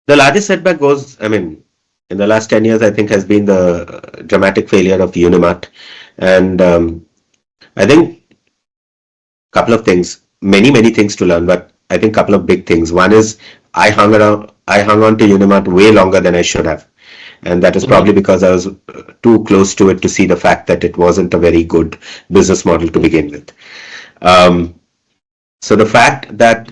[SPEAKER 2] The largest setback goes, I mean, in the last 10 years, I think, has been the dramatic failure of Unimart. And I think a couple of things, many things to learn, but I think a couple of big things. One is I hung on to Unimart way longer than I should have. And that is probably
[SPEAKER 1] Mm-hmm.
[SPEAKER 2] because I was too close to it to see the fact that it wasn't a very good business model to begin with. Um, so the fact that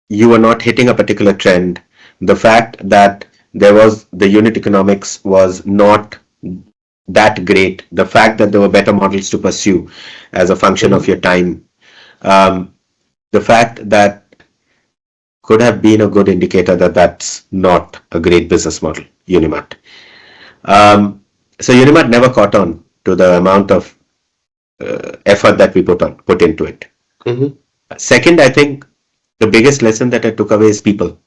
[SPEAKER 2] you were not hitting a particular trend, the fact that there was the unit economics was not that great, the fact that there were better models to pursue as a function of
[SPEAKER 1] Mm-hmm.
[SPEAKER 2] your time, um, the fact that could have been a good indicator that that's not a great business model, Unimart. Um, so Unimart never caught on to the amount of effort that we put into it.
[SPEAKER 1] Mm-hmm.
[SPEAKER 2] Second, I think the biggest lesson that I took away is people.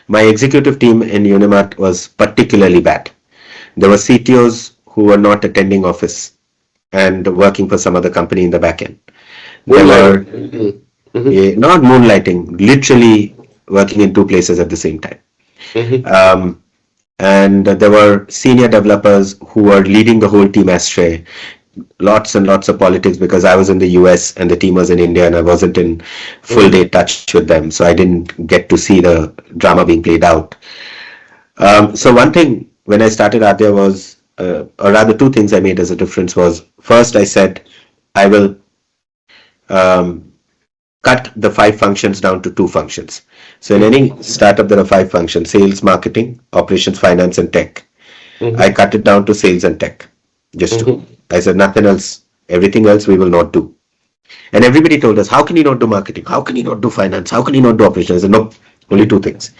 [SPEAKER 2] My executive team in Unimart was particularly bad. There were CTOs who were not attending office and working for some other company in the back end. There
[SPEAKER 1] Moonlighting.
[SPEAKER 2] were
[SPEAKER 1] Mm-hmm. Mm-hmm.
[SPEAKER 2] not moonlighting, literally working in two places at the same time.
[SPEAKER 1] Mm-hmm.
[SPEAKER 2] Um, and there were senior developers who were leading the whole team astray. Lots and lots of politics because I was in the US and the team was in India and I wasn't in full
[SPEAKER 1] Mm-hmm.
[SPEAKER 2] day touch with them, so I didn't get to see the drama being played out. So one thing when I started ADYA was, or rather two things I made as a difference was, first I said I will um, cut the 5 functions down to 2 functions. So in any
[SPEAKER 1] Mm-hmm.
[SPEAKER 2] startup there are 5 functions: sales, marketing, operations, finance, and tech. I
[SPEAKER 1] Mm-hmm.
[SPEAKER 2] cut it down to sales and tech. Just two.
[SPEAKER 1] Mm-hmm.
[SPEAKER 2] I said nothing else. Everything else we will not do. And everybody told us, how can you not do marketing? How can you not do finance? How can you not do operations? I said, no, only 2 things.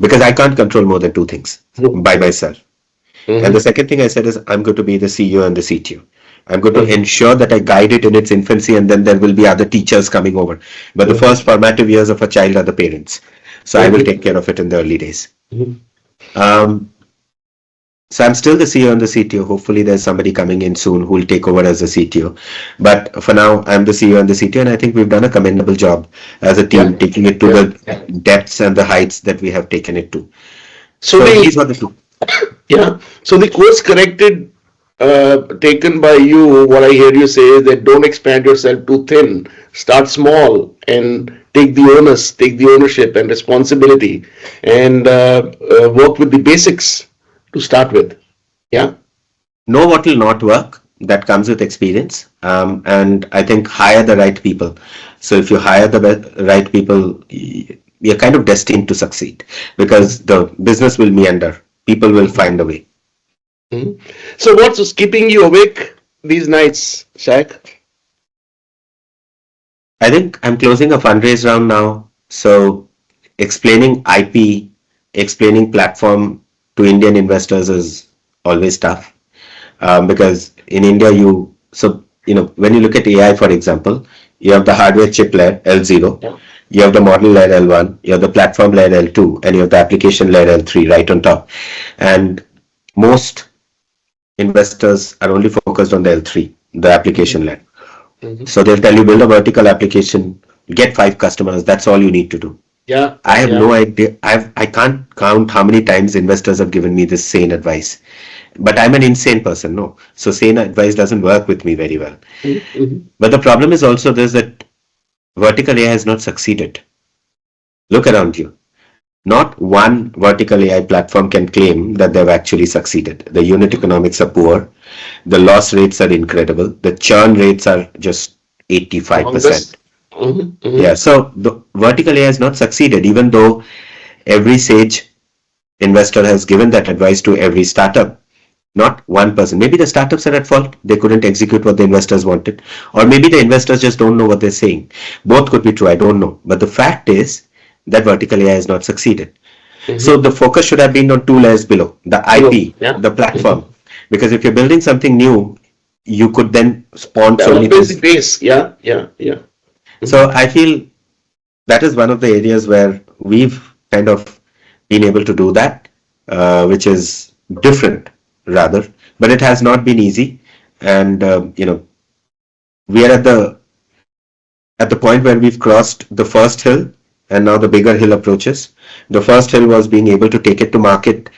[SPEAKER 2] Because I can't control more than 2 things by myself. And the
[SPEAKER 1] Mm-hmm.
[SPEAKER 2] second thing I said is, I'm going to be the CEO and the CTO. I'm going to
[SPEAKER 1] Mhm.
[SPEAKER 2] ensure that I guide it in its infancy, and then there will be other teachers coming over. But the
[SPEAKER 1] Mhm.
[SPEAKER 2] first formative years of a child are the parents. So I will
[SPEAKER 1] Mhm.
[SPEAKER 2] take care of it in the early days.
[SPEAKER 1] Mhm.
[SPEAKER 2] Um, so I'm still the CEO and the CTO. Hopefully, there's somebody coming in soon who will take over as the CTO. But for now, I'm the CEO and the CTO, and I think we've done a commendable job as a
[SPEAKER 1] Yeah.
[SPEAKER 2] team, taking it to
[SPEAKER 1] Yeah.
[SPEAKER 2] the depths and the heights that we have taken it to.
[SPEAKER 1] So
[SPEAKER 2] So
[SPEAKER 1] the
[SPEAKER 2] these are the two.
[SPEAKER 1] Yeah. So the course corrected taken by you, what I hear you say is that don't expand yourself too thin. Start small and take the ownership and responsibility, and work with the basics to start with. Yeah.
[SPEAKER 2] Know what will not work. That comes with experience. And I think hire the right people. So if you hire the right people, you're kind of destined to succeed because the business will meander. People will find a way.
[SPEAKER 1] Mhm. So what's keeping you awake these nights, Shaq?
[SPEAKER 2] I think I'm closing a fundraise round now. So explaining IP, explaining platform to Indian investors is always tough. Because in India, when you look at AI, for example, you have the hardware chip layer L0,
[SPEAKER 1] Yeah.
[SPEAKER 2] you have the model layer L1, you have the platform layer L2, and you have the application layer L3 right on top. And most investors are only focused on the L3, the application
[SPEAKER 1] Mhm.
[SPEAKER 2] layer.
[SPEAKER 1] Mhm.
[SPEAKER 2] So they'll tell you build a vertical application, get 5 customers. That's all you need to do.
[SPEAKER 1] Yeah.
[SPEAKER 2] I have
[SPEAKER 1] Yeah.
[SPEAKER 2] no idea. I can't count how many times investors have given me this sane advice. But I'm an insane person, no. So sane advice doesn't work with me very well.
[SPEAKER 1] Mhm. Mhm.
[SPEAKER 2] But the problem is also this that vertical AI has not succeeded. Look around you. Not one vertical AI platform can claim that they've actually succeeded. The unit economics are poor. The loss rates are incredible. The churn rates are just 85%.
[SPEAKER 1] Longest. Mhm.
[SPEAKER 2] Yeah,
[SPEAKER 1] Mhm.
[SPEAKER 2] so the vertical AI has not succeeded, even though every sage investor has given that advice to every startup. Not one person. Maybe the startups are at fault. They couldn't execute what the investors wanted. Or maybe the investors just don't know what they're saying. Both could be true. I don't know. But the fact is that vertical AI has not succeeded. So
[SPEAKER 1] Mhm.
[SPEAKER 2] the focus should have been on two layers below the
[SPEAKER 1] Below.
[SPEAKER 2] IP,
[SPEAKER 1] Yeah.
[SPEAKER 2] the platform.
[SPEAKER 1] Mhm.
[SPEAKER 2] Because if you're building something new, you could then spawn
[SPEAKER 1] That
[SPEAKER 2] so many
[SPEAKER 1] opens the
[SPEAKER 2] things.
[SPEAKER 1] base. Yeah. Yeah. Yeah.
[SPEAKER 2] So
[SPEAKER 1] Mhm.
[SPEAKER 2] I feel that is one of the areas where we've kind of been able to do that, which is different rather, but it has not been easy. And we are at the point where we've crossed the first hill, and now the bigger hill approaches. The first hill was being able to take it to market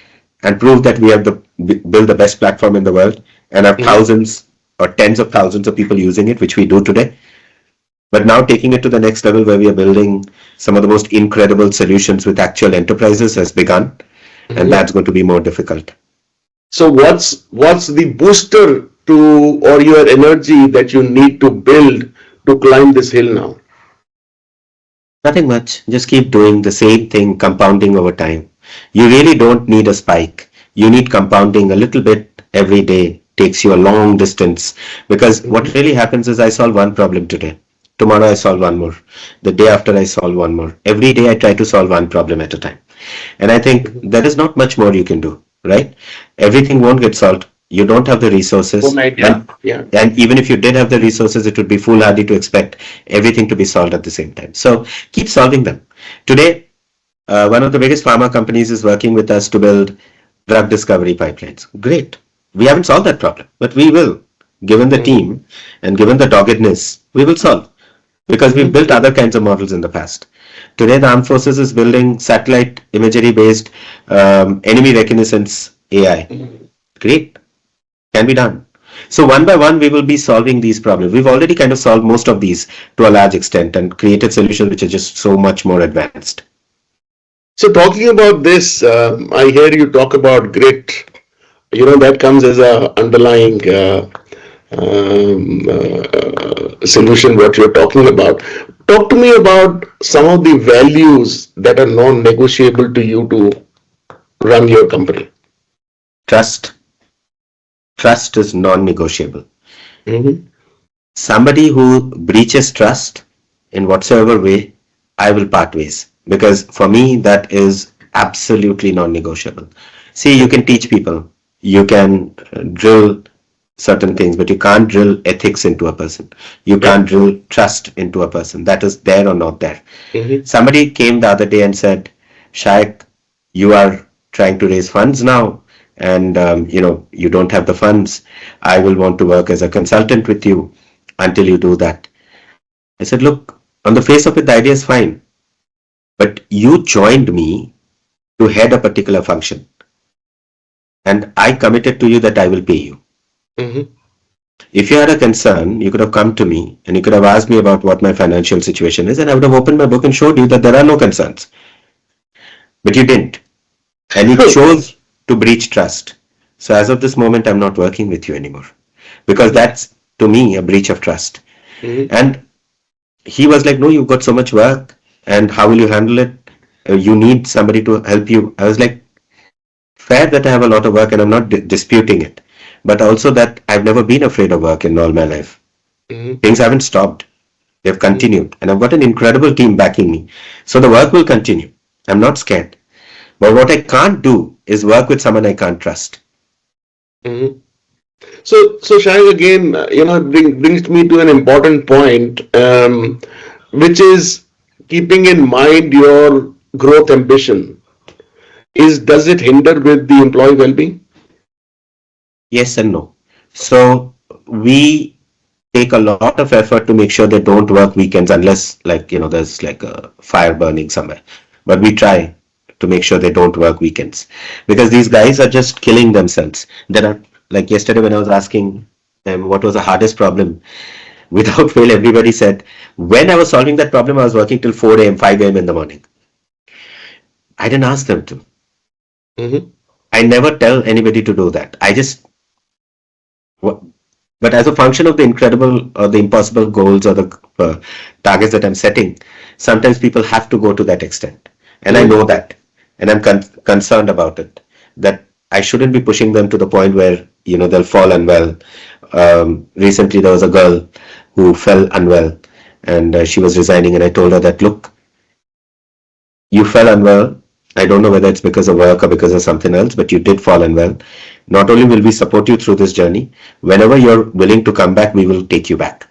[SPEAKER 2] and prove that we have build the best platform in the world and have
[SPEAKER 1] Mhm.
[SPEAKER 2] thousands or tens of thousands of people using it, which we do today. But now taking it to the next level where we are building some of the most incredible solutions with actual enterprises has begun, and
[SPEAKER 1] Mhm.
[SPEAKER 2] that's going to be more difficult.
[SPEAKER 1] So what's the booster to or your energy that you need to build to climb this hill now?
[SPEAKER 2] Nothing much. Just keep doing the same thing, compounding over time. You really don't need a spike. You need compounding a little bit every day. Takes you a long distance because what
[SPEAKER 1] Mhm.
[SPEAKER 2] really happens is I solve one problem today. Tomorrow I solve one more. The day after I solve one more. Every day I try to solve one problem at a time. And I think
[SPEAKER 1] Mhm.
[SPEAKER 2] there is not much more you can do, right? Everything won't get solved. You don't have the resources,
[SPEAKER 1] Overnight, yeah,
[SPEAKER 2] and
[SPEAKER 1] yeah.
[SPEAKER 2] even if you did have the resources, it would be foolhardy to expect everything to be solved at the same time. So keep solving them. Today, one of the biggest pharma companies is working with us to build drug discovery pipelines. Great. We haven't solved that problem, but we will. Given the
[SPEAKER 1] Mhm.
[SPEAKER 2] team and given the doggedness, we will solve because we've
[SPEAKER 1] Mhm.
[SPEAKER 2] built other kinds of models in the past. Today, the armed forces is building satellite imagery based enemy reconnaissance AI.
[SPEAKER 1] Mhm.
[SPEAKER 2] Great, can be done. So, one by one, we will be solving these problems. We've already kind of solved most of these to a large extent and created solutions which are just so much more advanced.
[SPEAKER 1] So talking about this, I hear you talk about grit. You know that comes as a underlying solution. What you're talking about. Talk to me about some of the values that are non-negotiable to you to run your company.
[SPEAKER 2] Trust. Trust is non negotiable.
[SPEAKER 1] Mm-hmm.
[SPEAKER 2] Somebody who breaches trust in whatsoever way, I will part ways. Because for me, that is absolutely non negotiable. See, you can teach people, you can drill certain things, but you can't drill ethics into a person. You
[SPEAKER 1] Yep.
[SPEAKER 2] can't drill trust into a person. That is there or not there.
[SPEAKER 1] Mm-hmm.
[SPEAKER 2] Somebody came the other day and said, Shayak, you are trying to raise funds now, and you don't have the funds. I will want to work as a consultant with you until you do that. I said, look, on the face of it, the idea is fine, but you joined me to head a particular function, and I committed to you that I will pay you.
[SPEAKER 1] Mm-hmm.
[SPEAKER 2] If you had a concern, you could have come to me and you could have asked me about what my financial situation is, and I would have opened my book and showed you that there are no concerns. But you didn't. And you chose to breach trust. So as of this moment, I'm not working with you anymore. Because that's, to me, a breach of trust.
[SPEAKER 1] Mm-hmm.
[SPEAKER 2] And he was like, no, you've got so much work. And how will you handle it? You need somebody to help you. I was like, fair that I have a lot of work and I'm not disputing it. But also that I've never been afraid of work in all my life.
[SPEAKER 1] Mm-hmm.
[SPEAKER 2] Things haven't stopped. They've
[SPEAKER 1] Mm-hmm.
[SPEAKER 2] continued. And I've got an incredible team backing me. So the work will continue. I'm not scared. But what I can't do is work with someone I can't trust.
[SPEAKER 1] Mm-hmm. So Shahid, again, brings me to an important point, which is keeping in mind your growth ambition. Does it hinder with the employee well-being?
[SPEAKER 2] Yes and no. So we take a lot of effort to make sure they don't work weekends unless there's like a fire burning somewhere. But we try to make sure they don't work weekends because these guys are just killing themselves. There are, like yesterday when I was asking them what was the hardest problem, without fail everybody said when I was solving that problem I was working till 4 a.m., 5 a.m. in the morning. I didn't ask them to.
[SPEAKER 1] Mm-hmm.
[SPEAKER 2] I never tell anybody to do that. I just But as a function of the incredible or the impossible goals or the targets that I'm setting, sometimes people have to go to that extent. And I
[SPEAKER 1] Mm-hmm.
[SPEAKER 2] know that. And I'm concerned about it. That I shouldn't be pushing them to the point where, they'll fall unwell. Recently, there was a girl who fell unwell and she was resigning. And I told her that, look, you fell unwell. I don't know whether it's because of work or because of something else, but you did fall unwell. Not only will we support you through this journey, whenever you're willing to come back, we will take you back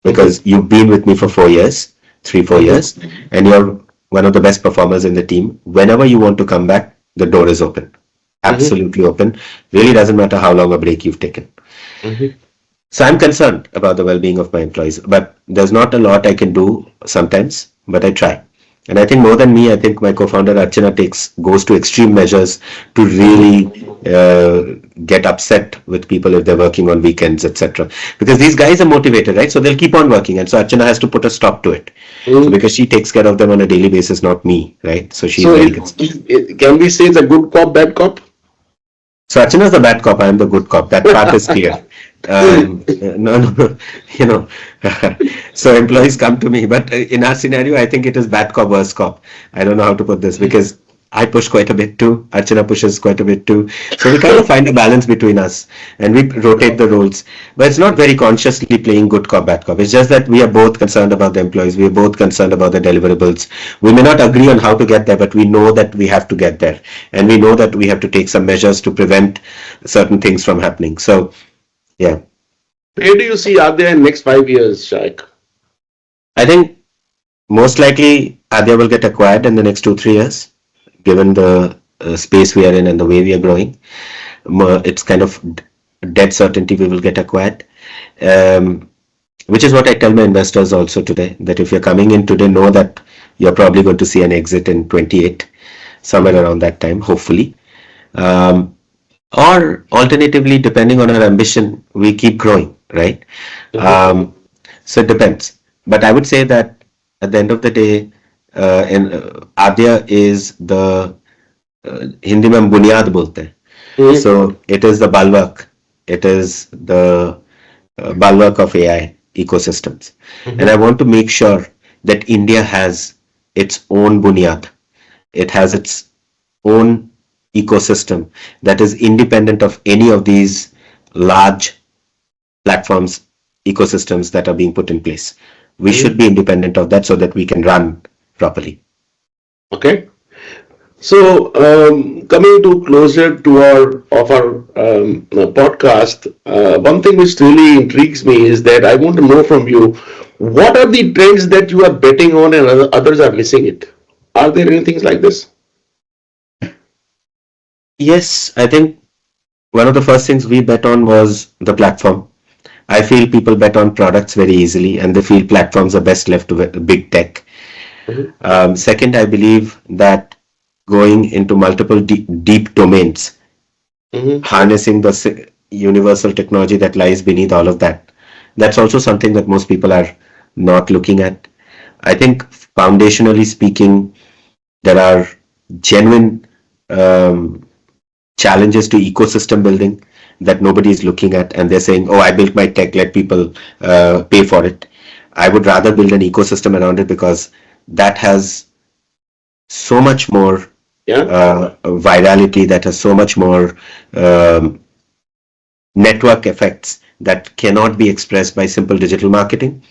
[SPEAKER 1] Mm-hmm.
[SPEAKER 2] because you've been with me for 4 years, 3, 4 years, and you're one of the best performers in the team. Whenever you want to come back, the door is open,
[SPEAKER 1] Mm-hmm.
[SPEAKER 2] absolutely open. Really doesn't matter how long a break you've taken.
[SPEAKER 1] Mm-hmm.
[SPEAKER 2] So I'm concerned about the well-being of my employees, but there's not a lot I can do sometimes, but I try. And I think more than me, I think my co-founder Archana goes to extreme measures to really get upset with people if they're working on weekends, etc. Because these guys are motivated, right? So they'll keep on working, and so Archana has to put a stop to it. So
[SPEAKER 1] Mm-hmm.
[SPEAKER 2] because she takes care of them on a daily basis, not me, right? So she's
[SPEAKER 1] So
[SPEAKER 2] very
[SPEAKER 1] it,
[SPEAKER 2] concerned.
[SPEAKER 1] can we say it's a good cop, bad cop?
[SPEAKER 2] So Archana's the bad cop, I am the good cop. That part is clear. No, no, you know. So employees come to me, but in our scenario, I think it is bad cop, worse cop. I don't know how to put this because I push quite a bit too. Archana pushes quite a bit too. So we kind of find a balance between us and we rotate the roles. But it's not very consciously playing good cop, bad cop. It's just that we are both concerned about the employees. We are both concerned about the deliverables. We may not agree on how to get there, but we know that we have to get there. And we know that we have to take some measures to prevent certain things from happening. So, yeah,
[SPEAKER 1] Where do you see ADYA in next 5 years, Shaik?
[SPEAKER 2] I think most likely ADYA will get acquired in the next 2, 3 years, given the space we are in and the way we are growing. It's kind of dead certainty we will get acquired. Um, which is what I tell my investors also today, that if you're coming in today, know that you're probably going to see an exit in 28, somewhere
[SPEAKER 1] Mm-hmm.
[SPEAKER 2] around that time, hopefully. Um, or alternatively, depending on our ambition, we keep growing, right?
[SPEAKER 1] Mm-hmm.
[SPEAKER 2] Um, so it depends. But I would say that at the end of the day, ADYA is the Hindi में हम बुनियाद बोलते हैं.
[SPEAKER 1] Mm-hmm.
[SPEAKER 2] So it is the bulwark. It is the bulwark of AI ecosystems. And I
[SPEAKER 1] Mm-hmm.
[SPEAKER 2] want to make sure that India has its own bunyad. It has its own ecosystem that is independent of any of these large platforms, ecosystems that are being put in place. We should
[SPEAKER 1] Mm-hmm.
[SPEAKER 2] be independent of that so that we can run properly.
[SPEAKER 1] Okay. So, coming to closer to our podcast, one thing which really intrigues me is that I want to know from you, what are the trends that you are betting on and others are missing it? Are there any things like this?
[SPEAKER 2] Yes, I think one of the first things we bet on was the platform. I feel people bet on products very easily and they feel platforms are best left to big tech.
[SPEAKER 1] Mm-hmm.
[SPEAKER 2] Second, I believe that going into multiple deep domains,
[SPEAKER 1] Mm-hmm.
[SPEAKER 2] harnessing the universal technology that lies beneath all of that, that's also something that most people are not looking at. I think foundationally speaking, there are genuine um, challenges to ecosystem building that nobody is looking at, and they're saying, oh, I built my tech, let people pay for it. I would rather build an ecosystem around it because that has so much more
[SPEAKER 1] Yeah.
[SPEAKER 2] virality, that has so much more um, network effects that cannot be expressed by simple digital marketing.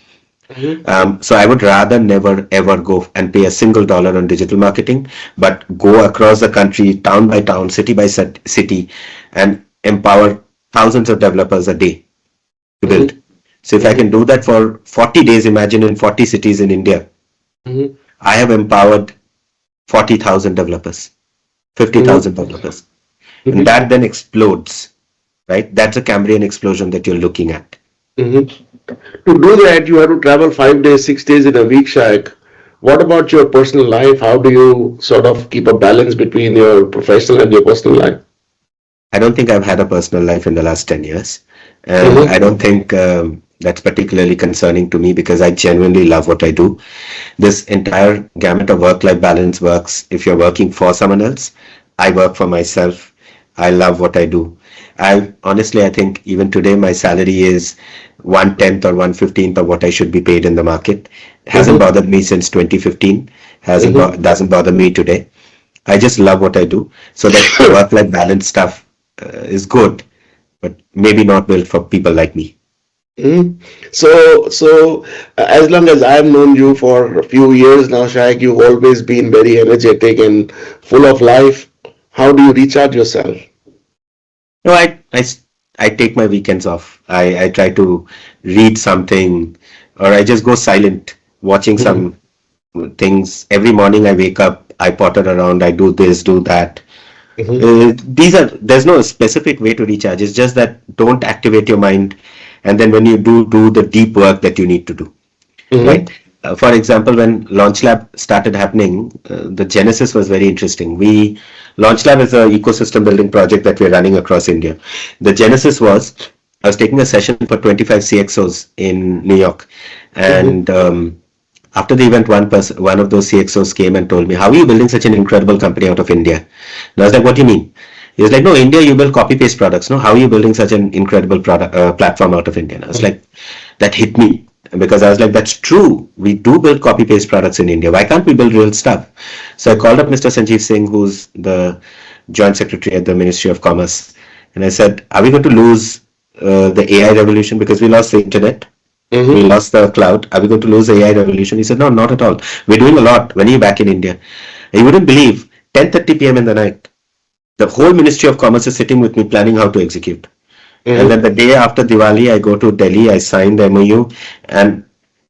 [SPEAKER 1] Mm-hmm.
[SPEAKER 2] So I would rather never ever go and pay a single dollar on digital marketing, but go across the country, town by town, city by city, and empower thousands of developers a day to build.
[SPEAKER 1] Mm-hmm.
[SPEAKER 2] So if I can
[SPEAKER 1] Mm-hmm.
[SPEAKER 2] do that for 40 days, imagine in 40 cities in India,
[SPEAKER 1] Mm-hmm.
[SPEAKER 2] I have empowered 40,000 developers, 50,000 developers, and
[SPEAKER 1] Mm-hmm.
[SPEAKER 2] that then explodes, right? That's a Cambrian explosion that you're looking at.
[SPEAKER 1] Mm-hmm. To do that, you have to travel 5 days, 6 days in a week, Shayak. What about your personal life? How do you sort of keep a balance between your professional and your personal life?
[SPEAKER 2] I don't think I've had a personal life in the last 10 years. And I
[SPEAKER 1] Mm-hmm.
[SPEAKER 2] don't think that's particularly concerning to me because I genuinely love what I do. This entire gamut of work life balance works if you're working for someone else. I work for myself. I love what I do. I think even today my salary is 1/10 or 1/15 of what I should be paid in the market. Hasn't
[SPEAKER 1] Mm-hmm.
[SPEAKER 2] bothered me since 2015.
[SPEAKER 1] Mm-hmm.
[SPEAKER 2] Doesn't bother me today. I just love what I do. So that work life balance stuff is good, but maybe not built for people like me.
[SPEAKER 1] Mm. So, as long as I've known you for a few years now, Shaik, you've always been very energetic and full of life. How do you recharge yourself?
[SPEAKER 2] No, I take my weekends off. I try to read something or I just go silent watching
[SPEAKER 1] Mm-hmm.
[SPEAKER 2] some things. Every morning I wake up, I potter around, I do this, do that.
[SPEAKER 1] Mm-hmm.
[SPEAKER 2] There's no specific way to recharge. It's just that don't activate your mind. And then when you do the deep work that you need to do. Right?
[SPEAKER 1] Mm-hmm.
[SPEAKER 2] For example, when Launch Lab started happening, the genesis was very interesting. Launch Lab is an ecosystem building project that we're running across India. The genesis was I was taking a session for 25 CXOs in New York,
[SPEAKER 1] Mm-hmm.
[SPEAKER 2] and after the event, one of those CXOs came and told me, "How are you building such an incredible company out of India?" And I was like, "What do you mean?" He was like, "No, India, you build copy paste products. No, how are you building such an incredible product platform out of India?" And I was like, that hit me because I was like, that's true. We do build copy paste products in India. Why can't we build real stuff? So I called up Mr. Sanjeev Singh, who's the Joint Secretary at the Ministry of Commerce, and I said, are we going to lose the AI revolution because we lost the internet? We
[SPEAKER 1] Mm-hmm.
[SPEAKER 2] lost the cloud. Are we going to lose the AI revolution? He said, no, not at all. We're doing a lot. When are you back in India? And you wouldn't believe, 10:30 p.m. in the night, the whole Ministry of Commerce is sitting with me planning how to execute. And then
[SPEAKER 1] Mm-hmm.
[SPEAKER 2] the day after Diwali, I go to Delhi, I sign the MOU, and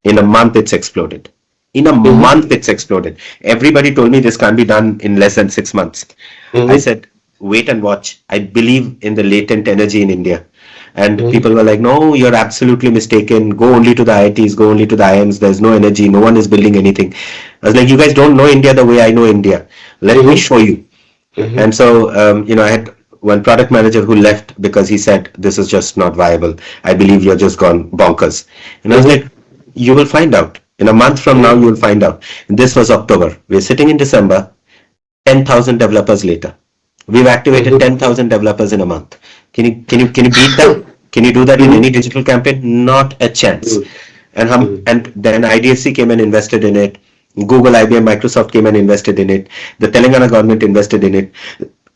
[SPEAKER 2] in a month it's exploded. In a
[SPEAKER 1] Mm-hmm.
[SPEAKER 2] month it's exploded. Everybody told me this can't be done in less than 6 months. I
[SPEAKER 1] Mm-hmm.
[SPEAKER 2] said, wait and watch. I believe in the latent energy in India. And
[SPEAKER 1] Mm-hmm.
[SPEAKER 2] people were like, no, you're absolutely mistaken. Go only to the IITs, go only to the IIMs. There's no energy. No one is building anything. I was like, you guys don't know India the way I know India. Let me
[SPEAKER 1] Mm-hmm.
[SPEAKER 2] show you.
[SPEAKER 1] Mm-hmm.
[SPEAKER 2] And so, I had one product manager who left because he said, this is just not viable. I believe you're just gone bonkers. And I was
[SPEAKER 1] Mm-hmm.
[SPEAKER 2] like, you will find out. In a month from now, you will find out. And this was October. We're sitting in December, 10,000 developers later. We've activated
[SPEAKER 1] Mm-hmm.
[SPEAKER 2] 10,000 developers in a month. Can you beat that? Can you do that in any
[SPEAKER 1] Mm-hmm.
[SPEAKER 2] digital campaign? Not a chance.
[SPEAKER 1] Mm-hmm.
[SPEAKER 2] And then IDFC came and invested in it. Google, IBM, Microsoft came and invested in it. The Telangana government invested in it.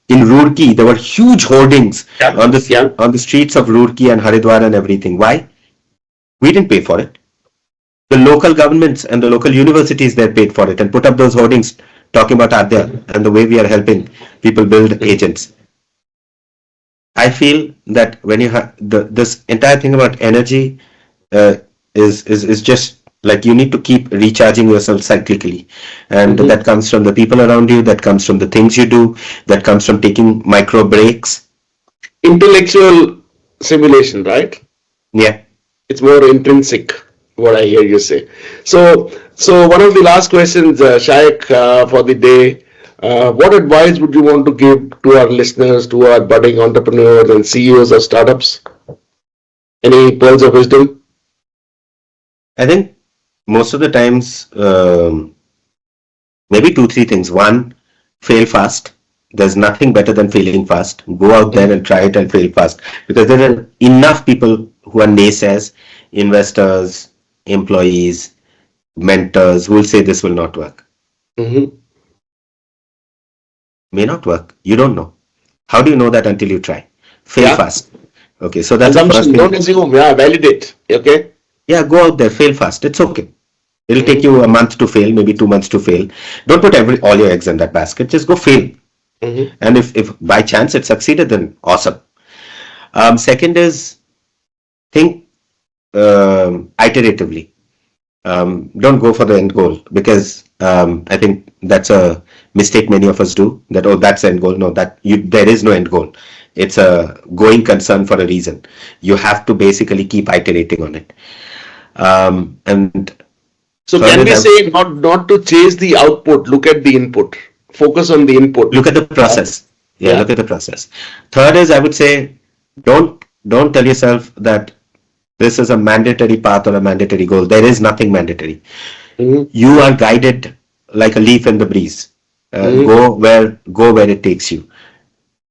[SPEAKER 2] In Roorkee, there were huge hoardings
[SPEAKER 1] Yeah. Yeah.
[SPEAKER 2] on the streets of Roorkee and Haridwar and everything. Why? We didn't pay for it. The local governments and the local universities there paid for it and put up those hoardings talking about ADYA and the way we are helping people build agents. I feel that when you have this entire thing about energy uh, is just like you need to keep recharging yourself cyclically, and
[SPEAKER 1] Mm-hmm.
[SPEAKER 2] that comes from the people around you, that comes from the things you do, that comes from taking micro breaks.
[SPEAKER 1] Intellectual simulation, right?
[SPEAKER 2] Yeah,
[SPEAKER 1] It's more intrinsic, what I hear you say. So one of the last questions, Shayak, for the day. What advice would you want to give to our listeners, to our budding entrepreneurs and CEOs of startups? Any pearls of wisdom?
[SPEAKER 2] I think most of the times, maybe two, three things. One, fail fast. There's nothing better than failing fast. Go out there and try it and fail fast, because there are enough people who are naysayers, investors, employees, mentors who will say this will not work.
[SPEAKER 1] Mm-hmm.
[SPEAKER 2] May not work. You don't know. How do you know that until you try? Fail
[SPEAKER 1] Yeah.
[SPEAKER 2] fast. Okay, so that's the first
[SPEAKER 1] Assumption. Don't
[SPEAKER 2] thing.
[SPEAKER 1] assume. Yeah. Validate. Okay.
[SPEAKER 2] Yeah, go out there, fail fast. It's okay. It'll take
[SPEAKER 1] Mm-hmm.
[SPEAKER 2] you a month to fail, maybe 2 months to fail. Don't put all your eggs in that basket. Just go fail.
[SPEAKER 1] Mm-hmm.
[SPEAKER 2] And if by chance it succeeded, then awesome. Second is think iteratively. Don't go for the end goal, because I think that's a mistake many of us do. That, oh, that's the end goal. No, there is no end goal. It's a going concern for a reason. You have to basically keep iterating on it. And
[SPEAKER 1] So
[SPEAKER 2] third
[SPEAKER 1] can
[SPEAKER 2] is
[SPEAKER 1] we say not to chase the output? Look at the input. Focus on the input.
[SPEAKER 2] look at the process. Yeah,
[SPEAKER 1] Yeah.
[SPEAKER 2] look at the process. Third is, I would say, don't tell yourself that this is a mandatory path or a mandatory goal. There is nothing mandatory.
[SPEAKER 1] Mm-hmm.
[SPEAKER 2] You are guided like a leaf in the breeze.
[SPEAKER 1] Mm-hmm.
[SPEAKER 2] Go where it takes you.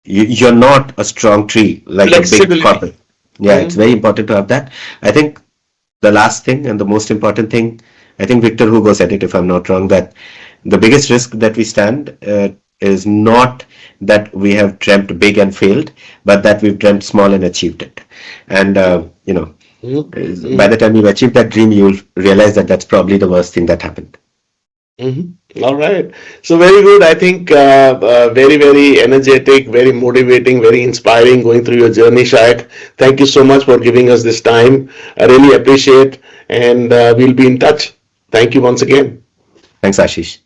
[SPEAKER 2] You're not a strong tree like a big
[SPEAKER 1] Flexibility.
[SPEAKER 2] corporate. Yeah, it's
[SPEAKER 1] Mm-hmm.
[SPEAKER 2] very important to have that. I think the last thing and the most important thing, I think Victor Hugo said it, if I'm not wrong, that the biggest risk that we stand is not that we have dreamt big and failed, but that we've dreamt small and achieved it. And by
[SPEAKER 1] Mm-hmm.
[SPEAKER 2] the time you've achieved that dream, you'll realize that that's probably the worst thing that happened.
[SPEAKER 1] Mm-hmm. All right. So very good. I think very, very energetic, very motivating, very inspiring going through your journey, Shayak. Thank you so much for giving us this time. I really appreciate, and we'll be in touch. Thank you once again.
[SPEAKER 2] Thanks, Ashish.